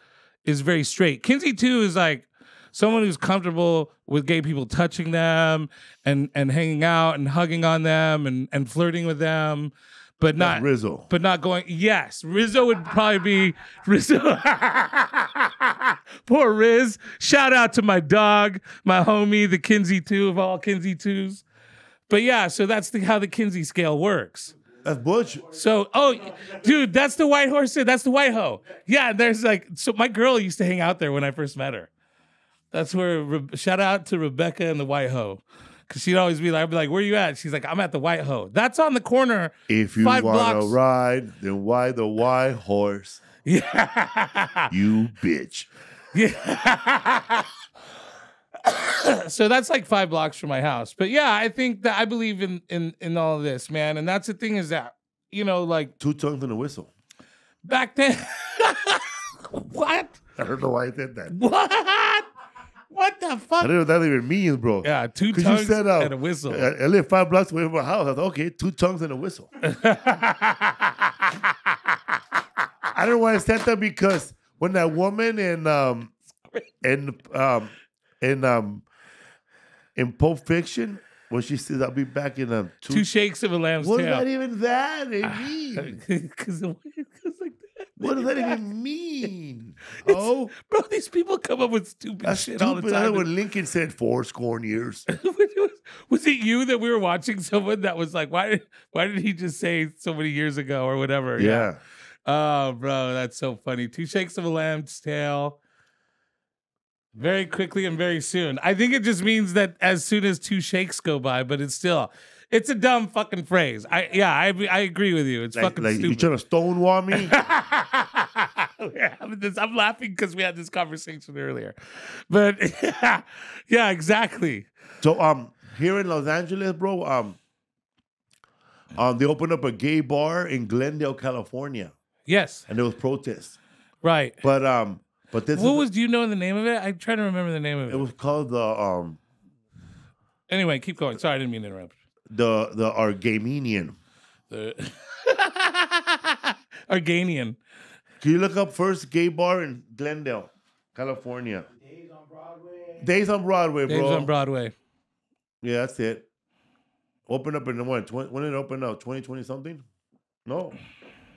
is very straight. Kinsey 2 is like someone who's comfortable with gay people touching them and hanging out and hugging on them and flirting with them. But not Rizzo. But not going. Yes, Rizzo would probably be Rizzo. Poor Riz. Shout out to my dog, my homie, the Kinsey 2 of all Kinsey 2s. But yeah, so that's how the Kinsey scale works. That's Butch. So, dude, that's the white horse. That's the white hoe. Yeah, there's like, so my girl used to hang out there when I first met her. That's where, shout out to Rebecca and the white hoe. Because she'd always be like, I'd be like, where you at? She's like, I'm at the white hoe. That's on the corner. If you want to ride, then why the white horse? Yeah. You bitch. Yeah. So that's like 5 blocks from my house. But yeah, I think that I believe in all of this, man. And that's the thing is that, like 2 tongues and a whistle. Back then. What? I don't know why I said that. What the fuck? I don't know what that even means, bro. Yeah, 2 tongues said, and a whistle. I live 5 blocks away from my house. I thought, okay, 2 tongues and a whistle. I don't know why I said that because when that woman in Pulp Fiction, when she says, "I'll be back in 2 shakes of a lamb's what tail." What does that even that mean? Because like that. What does that even mean? Bro, these people come up with stupid shit all the time. That's when Lincoln said 4 years. Was it you that we were watching someone that was like, why did he just say so many years ago or whatever? Yeah. Oh, bro, that's so funny. 2 shakes of a lamb's tail. Very quickly and very soon. I think it just means that as soon as 2 shakes go by, but it's a dumb fucking phrase. I agree with you. It's fucking stupid. You trying to stonewall me? I'm laughing because we had this conversation earlier. But yeah, exactly. So here in Los Angeles, bro, they opened up a gay bar in Glendale, California. Yes. And there was protests. Right. But this do you know the name of it? I'm trying to remember the name of it. It was called the Anyway, keep going. Sorry, I didn't mean to interrupt. The Argamenian. The Arganian. Can you look up first gay bar in Glendale, California? Days on Broadway. Days on Broadway, bro. Days on Broadway. Yeah, that's it. Opened up in when did it open up? 2020 something? No.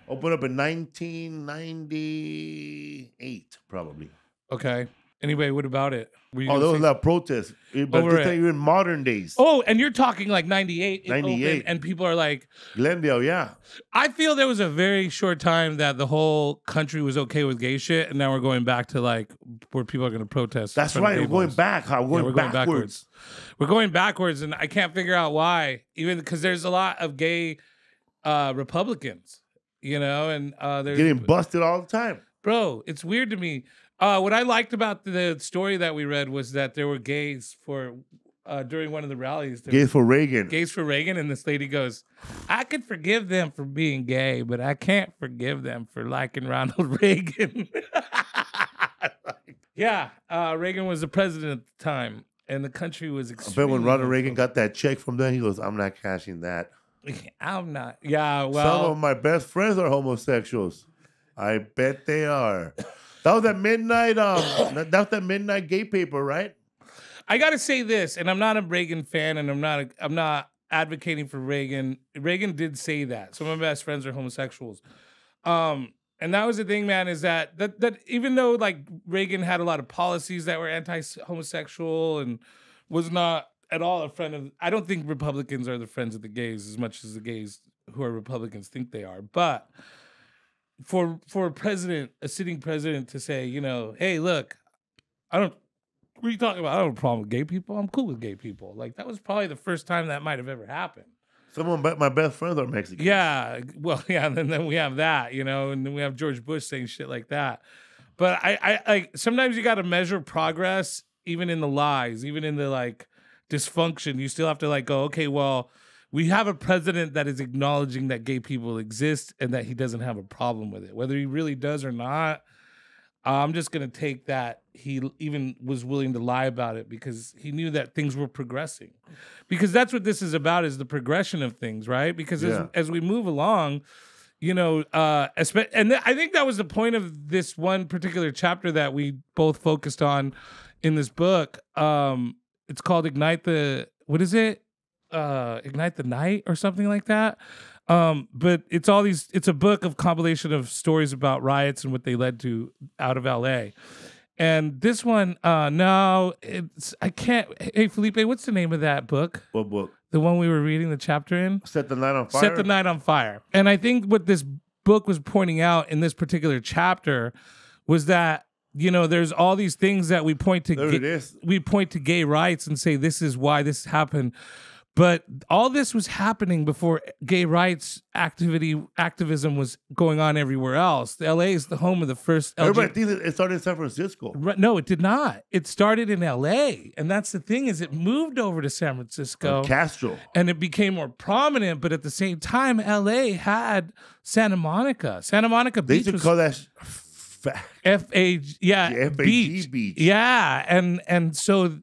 Opened up in 1998, probably. Okay. Anyway, what about it? There was a lot of protests. But this time you're in modern days. Oh, and you're talking like 98. 98. And people are like... Glendale, yeah. I feel there was a very short time that the whole country was okay with gay shit, and now we're going back to like where people are going to protest. That's right. We're going back. We're going backwards. We're going backwards, and I can't figure out why. Even because there's a lot of gay Republicans, and they're getting busted all the time. Bro, it's weird to me. What I liked about the story that we read was that there were gays for during one of the rallies. Gays for Reagan. Gays for Reagan, and this lady goes, "I could forgive them for being gay, but I can't forgive them for liking Ronald Reagan." Yeah, Reagan was the president at the time, and the country was I extremely. bet when Ronald Reagan got that check from them, he goes, "I'm not cashing that." I'm not. Yeah, Some well, of my best friends are homosexuals. I bet they are. That was that midnight. That was that midnight gay paper, right? I got to say this, and I'm not a Reagan fan, and I'm not advocating for Reagan. Reagan did say that. Some of my best friends are homosexuals. And that was the thing, man, is that even though like Reagan had a lot of policies that were anti-homosexual and was not at all a friend of, I don't think Republicans are the friends of the gays as much as the gays who are Republicans think they are. But for a president, a sitting president, to say, you know, hey, look, what are you talking about? I don't have a problem with gay people. I'm cool with gay people. Like, that was probably the first time that might have ever happened. Some of my best friends are Mexican. Yeah, well, yeah, and then we have that, you know, and then we have George Bush saying shit like that. But I sometimes you got to measure progress, even in the lies, even in the like dysfunction. You still have to like go, okay, well, we have a president that is acknowledging that gay people exist and that he doesn't have a problem with it, whether he really does or not. I'm just going to take that he even was willing to lie about it because he knew that things were progressing. Because that's what this is about, is the progression of things, right? Because as we move along, you know, I think that was the point of this one particular chapter that we both focused on in this book. It's called Ignite the Night or something like that. But it's a book of compilation of stories about riots and what they led to out of LA. And this one, I can't. Hey, Felipe, what's the name of that book? What book? The one we were reading the chapter in? Set the Night on Fire? Set the Night on Fire. And I think what this book was pointing out in this particular chapter was that, you know, there's all these things that we point to. We point to gay rights and say this is why this happened. But all this was happening before gay rights activism was going on everywhere else. LA is the home of the first Everybody thinks it started in San Francisco. No, it did not. It started in LA. And that's the thing, is it moved over to San Francisco. Castro. And it became more prominent, but at the same time, LA had Santa Monica. Santa Monica Beach. They used to call that FAG beach. Yeah. And so,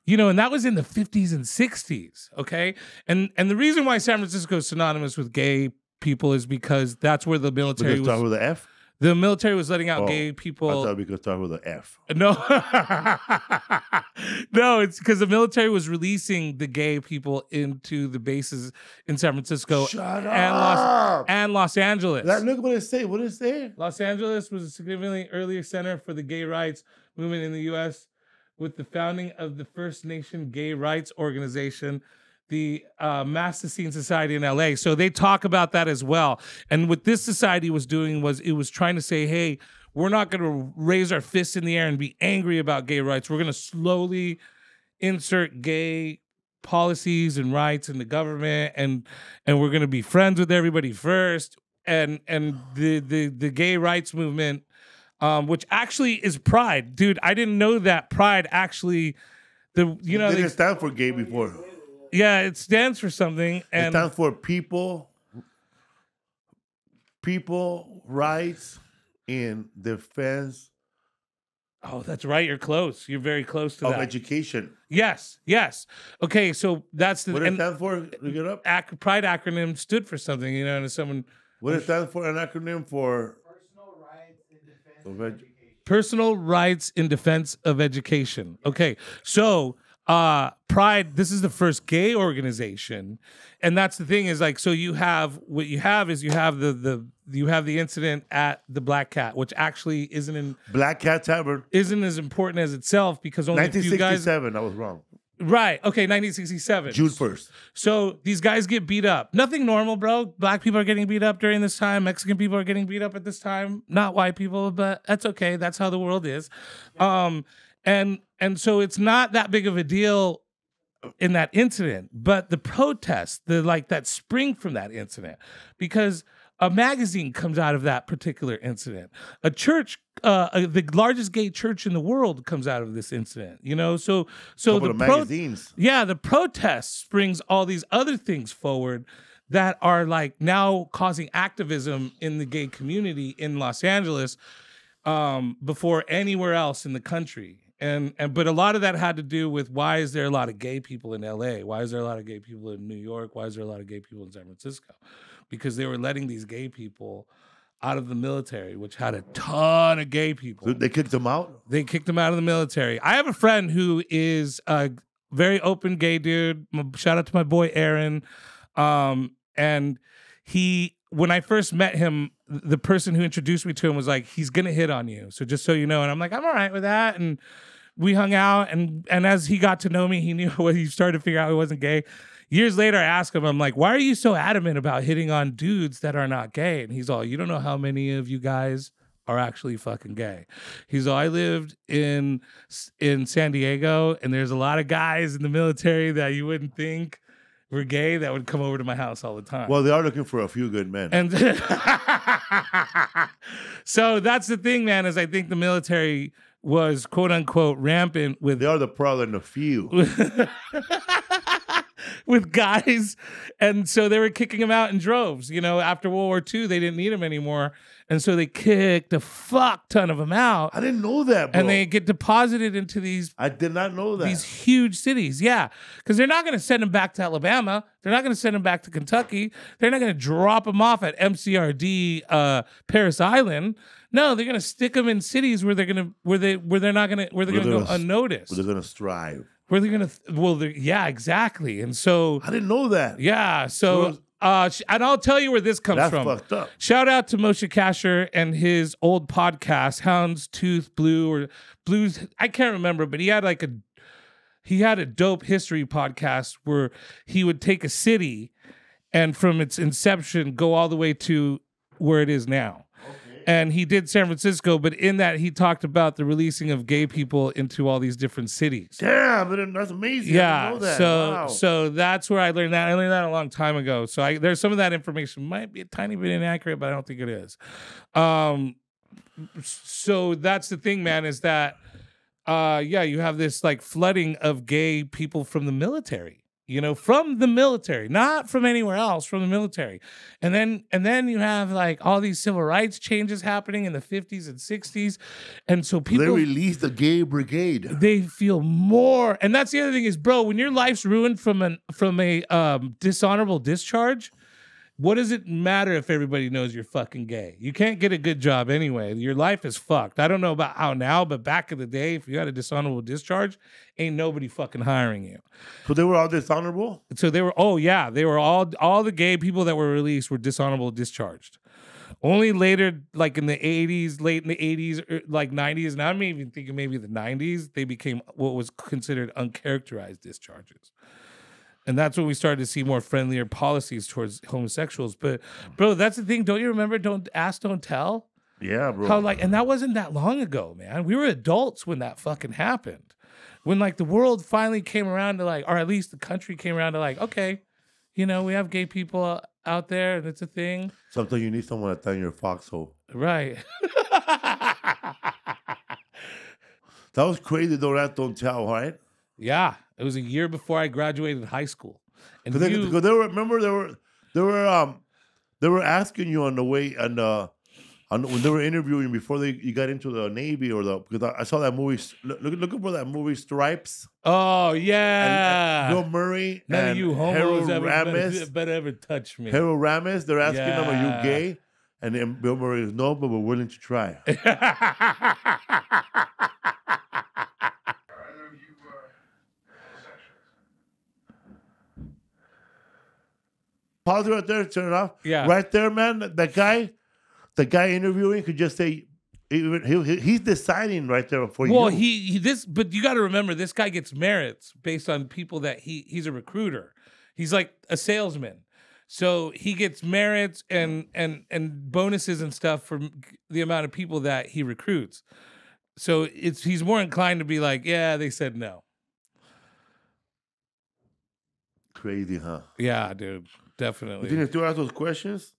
you know, and that was in the 50s and 60s, okay? And the reason why San Francisco is synonymous with gay people is because that's where the military was. Start with the F? The military was letting out gay people. I thought we could start with an F. No. No, it's because the military was releasing the gay people into the bases in San Francisco and Los Angeles. Look what it say. What did it say? Los Angeles was a significantly earlier center for the gay rights movement in the U.S., with the founding of the First Nation Gay Rights Organization, the Mastacine Society in LA. So they talk about that as well. And what this society was doing was it was trying to say, hey, we're not going to raise our fists in the air and be angry about gay rights. We're going to slowly insert gay policies and rights in the government, and we're going to be friends with everybody first. And the gay rights movement, which actually is Pride. Dude, I didn't know that Pride actually, They didn't stand for gay before. Yeah, it stands for something. And it stands for people, rights, in defense. Oh, that's right. You're close. You're very close to of that. Education. Yes. Okay, so that's the... What does it stand for? Look it up. Pride acronym stood for something, you know, and someone... What does it stand for? An acronym for... Personal rights in defense of education. Okay, so Pride, this is the first gay organization, and that's the thing is like, so you have the incident at the Black Cat, which actually Black Cat Tavern isn't as important as itself because only 1967. I was wrong. Right. Okay, 1967. June 1st. So these guys get beat up. Nothing normal, bro. Black people are getting beat up during this time. Mexican people are getting beat up at this time. Not white people, but that's okay. That's how the world is. And so it's not that big of a deal in that incident, but the protests, that spring from that incident, because A magazine comes out of that particular incident. A church, the largest gay church in the world, comes out of this incident. You know, so Couple the of magazines. the protest springs all these other things forward that are like now causing activism in the gay community in Los Angeles before anywhere else in the country. But a lot of that had to do with why is there a lot of gay people in LA? Why is there a lot of gay people in New York? Why is there a lot of gay people in San Francisco? Because they were letting these gay people out of the military, which had a ton of gay people. So they kicked them out? They kicked them out of the military. I have a friend who is a very open gay dude. Shout out to my boy Aaron. And when I first met him, the person who introduced me to him was like, he's gonna hit on you. So just so you know. And I'm like, I'm all right with that. And we hung out. And as he got to know me, he knew when he started to figure out he wasn't gay. Years later, I asked him, I'm like, why are you so adamant about hitting on dudes that are not gay? And he's all, you don't know how many of you guys are actually fucking gay. He's all, I lived in San Diego, and there's a lot of guys in the military that you wouldn't think were gay that would come over to my house all the time. Well, they are looking for a few good men. And so that's the thing, man, is I think the military was quote unquote rampant with. They are the problem of few. With guys, and so they were kicking them out in droves. You know, after World War II, they didn't need them anymore, and so they kicked a fuck ton of them out. I didn't know that, bro. And they get deposited into these. I did not know that. These huge cities, yeah, because they're not going to send them back to Alabama. They're not going to send them back to Kentucky. They're not going to drop them off at MCRD Paris Island. No, they're going to stick them in cities where they're going to go unnoticed. Where they're going to strive. Where they're gonna, yeah, exactly. And so I didn't know that. Yeah, so and I'll tell you where this comes from. That's fucked up. Shout out to Moshe Kasher and his old podcast, Houndstooth Blue or Blues. I can't remember, but he had a dope history podcast where he would take a city and from its inception go all the way to where it is now. And he did San Francisco, but in that he talked about the releasing of gay people into all these different cities. Damn, that's amazing. Yeah, I didn't know that. So that's where I learned that. I learned that a long time ago. So there's some of that information might be a tiny bit inaccurate, but I don't think it is. So that's the thing, man, is that you have this like flooding of gay people from the military. You know, from the military, not from anywhere else, from the military. And then you have like all these civil rights changes happening in the 50s and 60s. And so people they released the gay brigade. They feel more. And that's the other thing is, bro, when your life's ruined from a dishonorable discharge, what does it matter if everybody knows you're fucking gay? You can't get a good job anyway. Your life is fucked. I don't know about how now, but back in the day, if you had a dishonorable discharge, ain't nobody fucking hiring you. So they were all dishonorable? So they were, they were all the gay people that were released were dishonorable discharged. Only later, like in the 80s, late in the 80s, like 90s, and I'm even thinking maybe the 90s, they became what was considered uncharacterized discharges. And that's when we started to see more friendlier policies towards homosexuals. But, bro, that's the thing. Don't you remember Don't Ask, Don't Tell? Yeah, bro. How, like, and that wasn't that long ago, man. We were adults when that fucking happened. When, like, the world finally came around to, like, or at least the country came around to, like, okay, you know, we have gay people out there and it's a thing. Sometimes you need someone to tell you your foxhole. Right. That was crazy, Don't Ask, Don't Tell, right? Yeah. It was a year before I graduated high school. And Because they were, remember, they were asking you on the way, and when they were interviewing you before you got into the Navy because I saw that movie. Looking for that movie Stripes. Oh yeah, and Bill Murray none and of you homos Ramis better ever touch me. Harold Ramis. They're asking him, "Are Yeah. you gay?" And then Bill Murray is, "No, but we're willing to try." Pause it right there. Turn it off. Yeah. Right there, man. The guy interviewing could just say, he's deciding right there for you. Well, but you got to remember, this guy gets merits based on people that he's a recruiter. He's like a salesman. So he gets merits and bonuses and stuff for the amount of people that he recruits. So he's more inclined to be like, yeah, they said no. Crazy, huh? Yeah, dude. Definitely. You think they still ask those questions?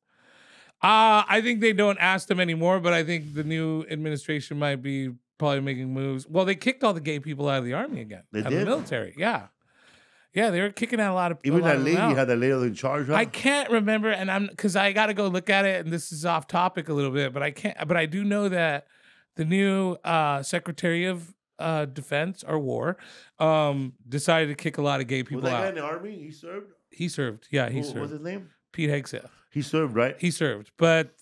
I think they don't ask them anymore, but I think the new administration might be probably making moves. Well, they kicked all the gay people out of the army again. They out of did? the military. Yeah. Yeah, they were kicking out a lot of Even lot that of lady them out. had that lady in charge. Huh? I can't remember, and because I got to go look at it, and this is off topic a little bit, but I can't. But I do know that the new Secretary of Defense or War decided to kick a lot of gay people Was that guy out. in the army? He served. He served. Yeah, he What's served. his name? Pete Hegseth. He served, right? He served, but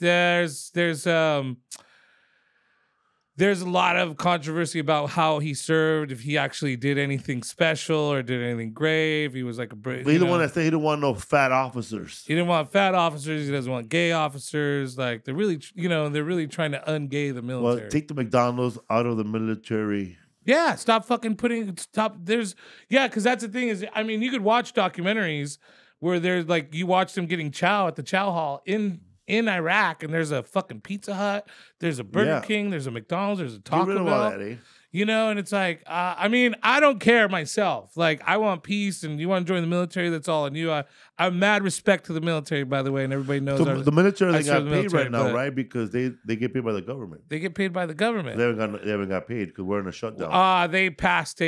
there's a lot of controversy about how he served, if he actually did anything special or did anything grave. He was like a But he's the one that said he didn't want no fat officers. He didn't want fat officers. He doesn't want gay officers. Like they're really trying to ungay the military. Well, take the McDonald's out of the military. Yeah, stop because that's the thing is, I mean, you could watch documentaries where there's like, you watch them getting chow at the chow hall in Iraq, and there's a fucking Pizza Hut, there's a Burger King, there's a McDonald's, there's a Taco Get rid of Bell. all that, eh? And it's like, I mean, I don't care myself. Like, I want peace, and you want to join the military, that's all on you. I have mad respect to the military, by the way, and everybody knows. So the military, I they serve got the paid military, right now, but- right? Because they get paid by the government. They get paid by the government. They haven't got paid because we're in a shutdown. They passed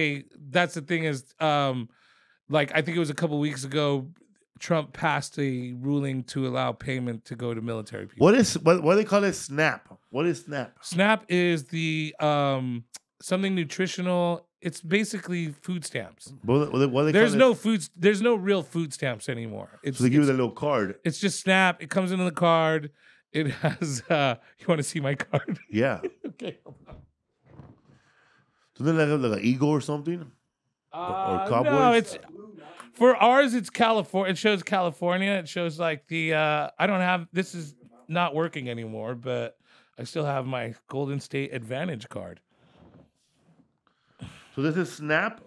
that's the thing is, like, I think it was a couple weeks ago, Trump passed a ruling to allow payment to go to military people. What do they call it? SNAP. What is SNAP? SNAP is the something nutritional. It's basically food stamps. What they There's call no it? foods. There's no real food stamps anymore. So they give you the little card. It's just SNAP. It comes in the card. It has. You want to see my card? Yeah. Okay. So then they have like an eagle or something. Or Cowboys. No, it's for ours. It's California. It shows California. It shows like the. I don't have. This is not working anymore, but I still have my Golden State Advantage card. So this is SNAP.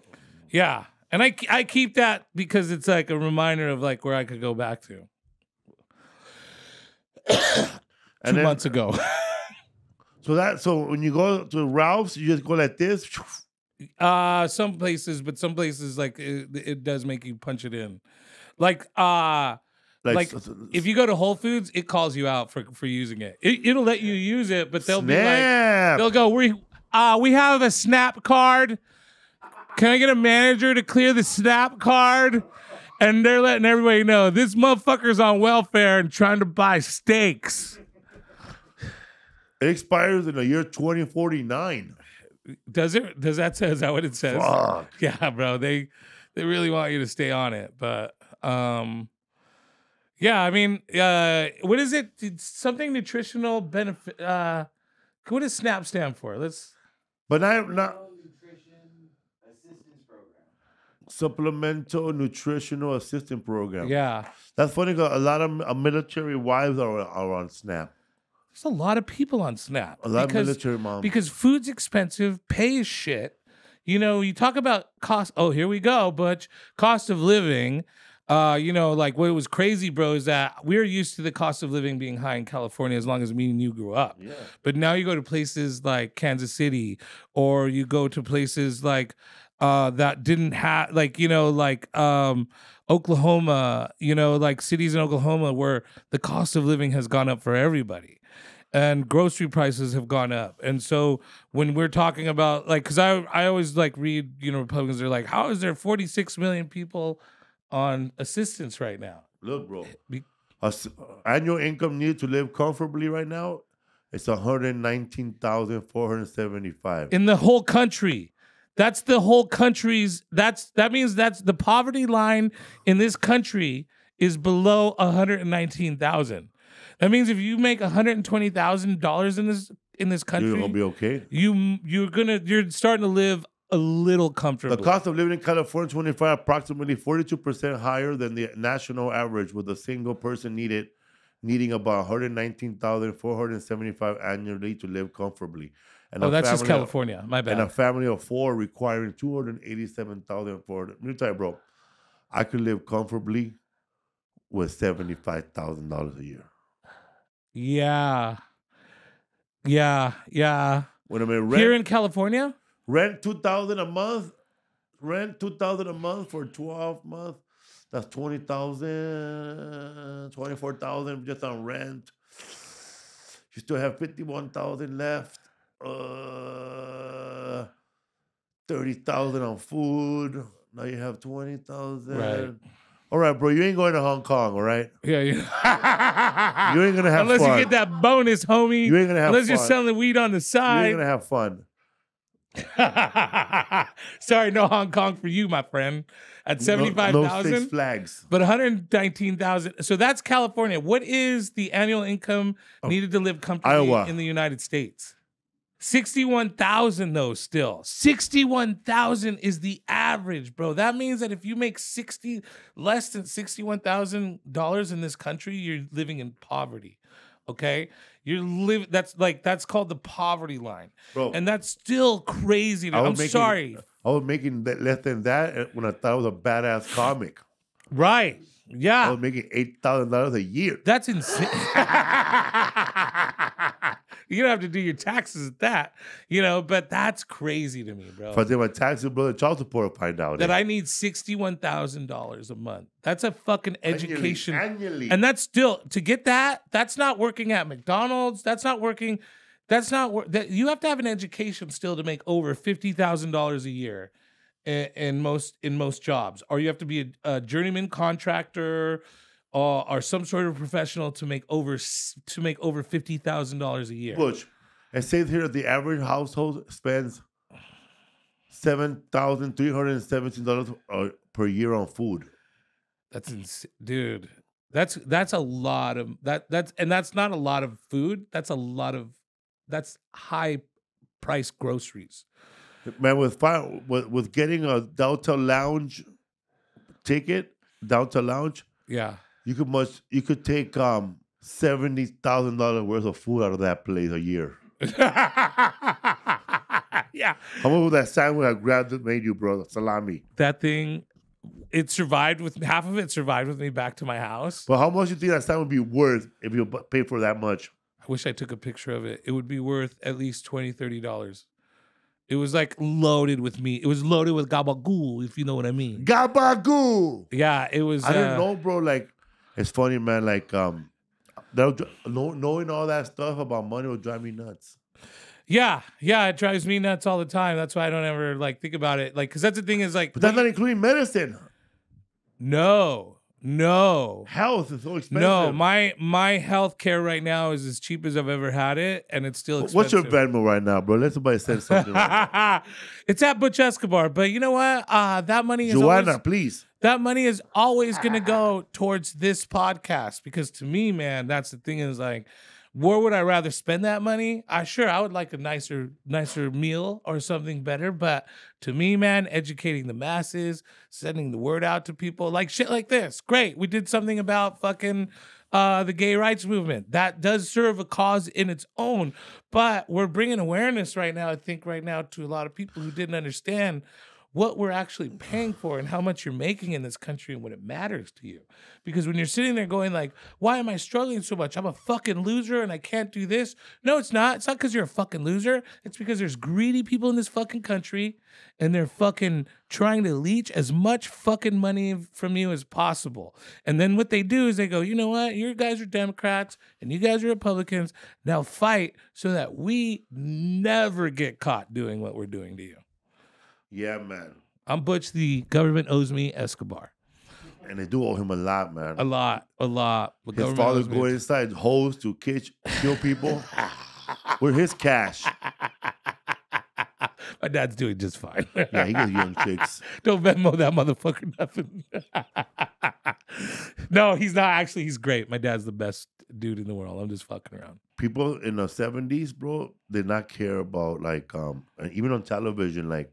Yeah, and I keep that because it's like a reminder of like where I could go back to. And 2 months ago. So when you go to Ralph's, you just go like this. Some places, but some places like it does make you punch it in, like if you go to Whole Foods, it calls you out for using it. It'll let you use it, but they'll be like, they'll go, we have a SNAP card. Can I get a manager to clear the SNAP card? And they're letting everybody know this motherfucker's on welfare and trying to buy steaks. It expires in the year 2049. Does it? Is that what it says? Fuck. Yeah, bro. They really want you to stay on it, but yeah. I mean, what is it? It's something nutritional benefit. What does SNAP stand for? But not Nutrition Assistance Program. Supplemental Nutritional Assistance Program. Yeah. That's funny because a lot of military wives are on SNAP. There's a lot of people on SNAP. A lot of military moms. Because food's expensive, pay is shit. You talk about cost. Oh, here we go, Butch. Cost of living. Like what was crazy, bro, is that we're used to the cost of living being high in California as long as me and you grew up. Yeah. But now you go to places like Kansas City, or you go to places like that didn't have Oklahoma, like cities in Oklahoma where the cost of living has gone up for everybody. And grocery prices have gone up. And so when we're talking about because I always read, Republicans are like, how is there 46 million people on assistance right now? Look, bro. Annual income needed to live comfortably right now, it's 119,475. In the whole country. That's the whole country's, that means that's the poverty line in this country is below 119,000. That means if you make $120,000 in this country, You're gonna be okay. You're starting to live a little comfortably. The cost of living in California 25 approximately 42% higher than the national average, with a single person needing about 119,475 annually to live comfortably. And that's just California. My bad. And a family of four requiring 287,400. Let me tell you, bro, I could live comfortably with $75,000 a year. Yeah. When I mean Here in California? Rent $2,000 a month. Rent $2,000 a month for 12 months. That's $20,000, $24,000 just on rent. You still have 51,000 left. 30,000 on food. Now you have 20,000. Right. All right, bro. You ain't going to Hong Kong, all right? Yeah. You ain't gonna have Unless fun. you get that bonus, homie. You ain't gonna have Unless you're fun. selling weed on the You side. ain't gonna have fun. Sorry, no Hong Kong for you, my friend. At No 75,000, Six Flags. but 119,000. So that's California. What is the annual income needed to live comfortably Iowa. in the United States? 61,000 though. Still, 61,000 is the average, bro. That means that if you make less than $61,000 in this country, you're living in poverty. Okay, that's called the poverty line, Bro. and that's still crazy. I'm sorry. I was making less than that when I thought I was a badass comic. Right? I Yeah, was making $8,000 a year. that's insane. You don't have to do your taxes at that, but that's crazy to me, bro. If I did my taxes, brother, child support will find out. That I need $61,000 a month. That's a fucking education. Annually. And that's still, to get that, that's not working at McDonald's. That's not working. You have to have an education still to make over $50,000 a year in most jobs. Or you have to be a journeyman contractor or some sort of professional to make over $50,000 a year. Butch, it says here that the average household spends $7,317 per year on food. That's insane, dude. That's a lot of that's not a lot of food. That's high price groceries. Man, with getting a downtown lounge ticket, Yeah. you could take $70,000 worth of food out of that place a year. Yeah. How much was that sandwich I grabbed that made you, bro? Salami. That thing, half of it survived with me back to my house. But how much do you think that sandwich would be worth if you pay for that much? I wish I took a picture of it. It would be worth at least $20, $30. It was like loaded with meat. It was loaded with gabagool, if you know what I mean. Gabagoo! Yeah, it was. I don't know, bro. Like, it's funny, man. Like, knowing all that stuff about money will drive me nuts. Yeah, it drives me nuts all the time. That's why I don't ever think about it. Because that's the thing is But that's not including medicine. No. Health is so expensive. No, my health care right now is as cheap as I've ever had it, and it's still expensive. What's your Venmo right now, bro? Let somebody send something right now. It's at Butch Escobar, but you know what? That money is Joanna, please. That money is always going to go towards this podcast because to me, man, that's the thing is where would I rather spend that money? I would like a nicer meal or something better. But to me, man, educating the masses, sending the word out to people, like shit like this. Great. We did something about fucking the gay rights movement. That does serve a cause in its own. But we're bringing awareness right now, I think right now, to a lot of people who didn't understand what we're actually paying for and how much you're making in this country and what it matters to you. Because when you're sitting there going why am I struggling so much? I'm a fucking loser and I can't do this. No, it's not. It's not because you're a fucking loser. It's because there's greedy people in this fucking country and they're fucking trying to leech as much fucking money from you as possible. And then what they do is they go, you know what? You guys are Democrats and you guys are Republicans. Now fight so that we never get caught doing what we're doing to you. Yeah, man. I'm Butch. The government owes me Escobar. And they do owe him a lot, man. A lot. The His father's going inside hoes to kill people. With his cash. My dad's doing just fine. Yeah, he gets young chicks. Don't Venmo that motherfucker nothing. No, he's not. Actually, he's great. My dad's the best dude in the world. I'm just fucking around. People in the 70s, bro, did not care about and even on television,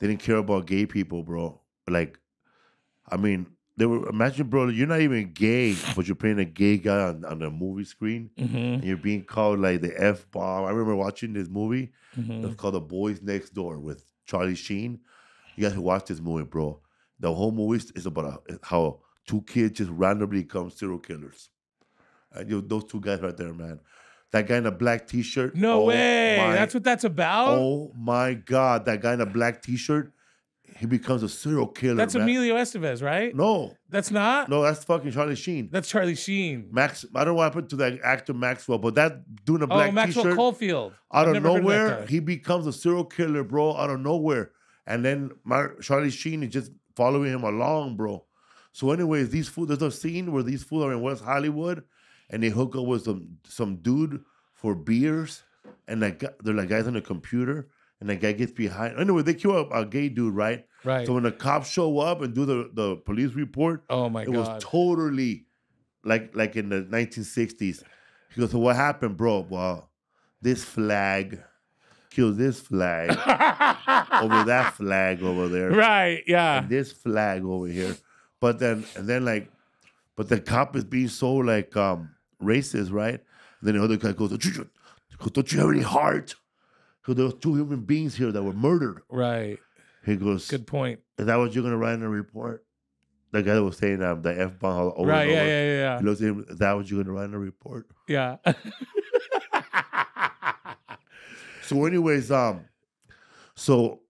they didn't care about gay people, bro. Imagine, bro, you're not even gay, but you're playing a gay guy on the movie screen, and you're being called the F-bomb. I remember watching this movie. It's called The Boys Next Door with Charlie Sheen. You guys should watch this movie, bro. The whole movie is about how two kids just randomly become serial killers. And those two guys right there, man. That guy in a black T-shirt. No way. That's what that's about? Oh, my God. That guy in a black T-shirt, he becomes a serial killer. That's man. Emilio Estevez, right? No, That's not? no, that's fucking Charlie Sheen. That's Charlie Sheen. Max, I don't know what happened to that actor Maxwell, but that doing a black Maxwell t-shirt Caulfield. out I've of never heard of that nowhere, guy. he becomes a serial killer, bro, out of nowhere. And then Charlie Sheen is just following him along, bro. So, anyways, there's a scene where these fools are in West Hollywood, and they hook up with some dude for beers, and they're like guys on a computer, and that guy gets behind. Anyway, they kill a gay dude, right? Right. So when the cops show up and do the police report, Oh my it God. was totally like in the 1960s. He goes, so what happened, bro? Well, this flag killed this flag over that flag over there. Right, yeah. And this flag over here. But then the cop is being so like racist, right? And then the other guy goes, don't you have any heart? Because there was 2 human beings here that were murdered. Right. He goes, Good point. is that what you're gonna write in a report? The guy that was saying the F-bomb over Right, and over. yeah. He looks at him, is that what you're gonna write in a report? Yeah. So anyways, so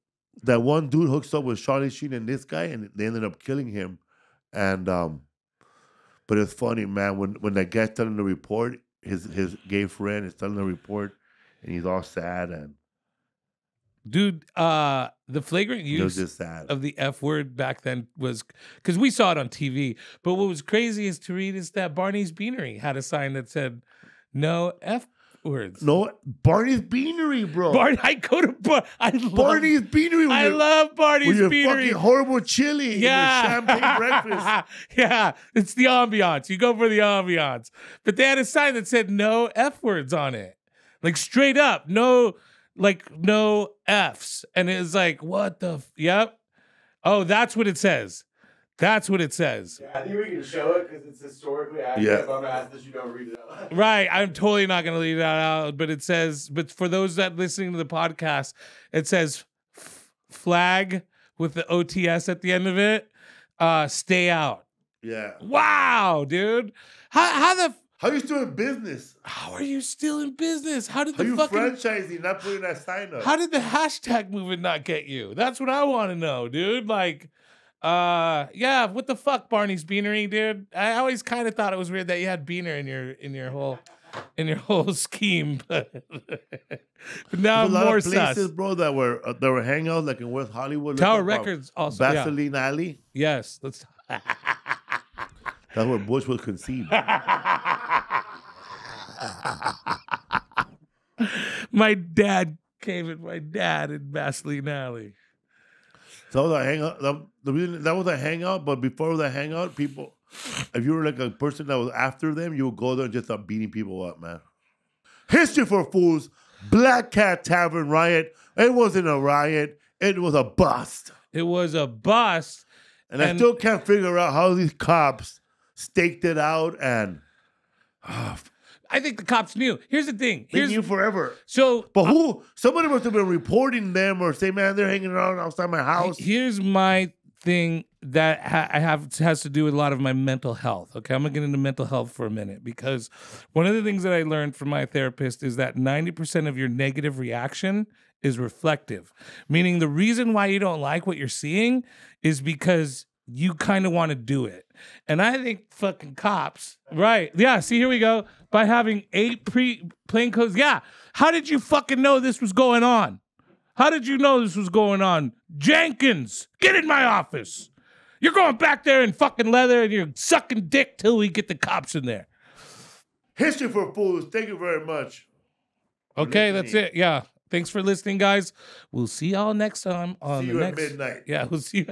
that one dude hooks up with Charlie Sheen and this guy, and they ended up killing him. And but it's funny, man, when that guy's telling the report, his gay friend is telling the report, and he's all sad, and Dude, the flagrant he was use just sad. of the F word back then was because we saw it on TV. But what was crazy is to read is that Barney's Beanery had a sign that said no F words. No, Barney's Beanery, bro. I go to Barney's Beanery. I love Barney's with your Beanery. fucking horrible chili, Yeah. and your champagne breakfast. Yeah, it's the ambiance. You go for the ambiance. But they had a sign that said no F words on it. Like straight up, no Fs. And it was like, what the yep. Oh, that's what it says. That's what it says. Yeah, I think we can show it because it's historically accurate. Yeah. But I'm gonna ask that you don't read it out. Right. I'm totally not going to leave that out. But it says, but for those that listening to the podcast, it says flag with the OTS at the end of it. Stay out. Yeah. Wow, dude. How you still in business? how are you still in business? How did How the you fucking franchising, not putting that sign up? how did the hashtag movement not get you? That's what I want to know, dude. Like, yeah, what the fuck, Barney's Beanery, dude? I always kind of thought it was weird that you had Beaner in your whole scheme, but now There's a lot more of places, sus. bro, that were hangouts like in West Hollywood. Tower Look up, Records also. Yeah. Vaseline Alley. Yes, let's. That's where Bush was conceived. My dad came with my dad in Vaseline Alley. So that was a hangout. The reason that was a hangout, but before the hangout, people, if you were like a person that was after them, you would go there and just start beating people up, man. History for Fools, Black Cat Tavern riot. It wasn't a riot. It was a bust. It was a bust. And I still can't figure out how these cops staked it out and I think the cops knew. Here's the thing. they knew forever. So, But who? Somebody must have been reporting them or say, man, they're hanging around outside my house. here's my thing that has to do with a lot of my mental health. Okay, I'm gonna get into mental health for a minute because one of the things that I learned from my therapist is that 90% of your negative reaction is reflective, meaning the reason why you don't like what you're seeing is because you kind of want to do it. And I think fucking cops, right? Yeah, see, here we go. By having 8 plainclothes. Yeah. How did you fucking know this was going on? How did you know this was going on? Jenkins, get in my office. You're going back there in fucking leather and you're sucking dick till we get the cops in there. History for Fools. Thank you very much. Okay, that's it. Yeah. Thanks for listening, guys. We'll see y'all next time on See the you next. at midnight. Yeah, we'll see you.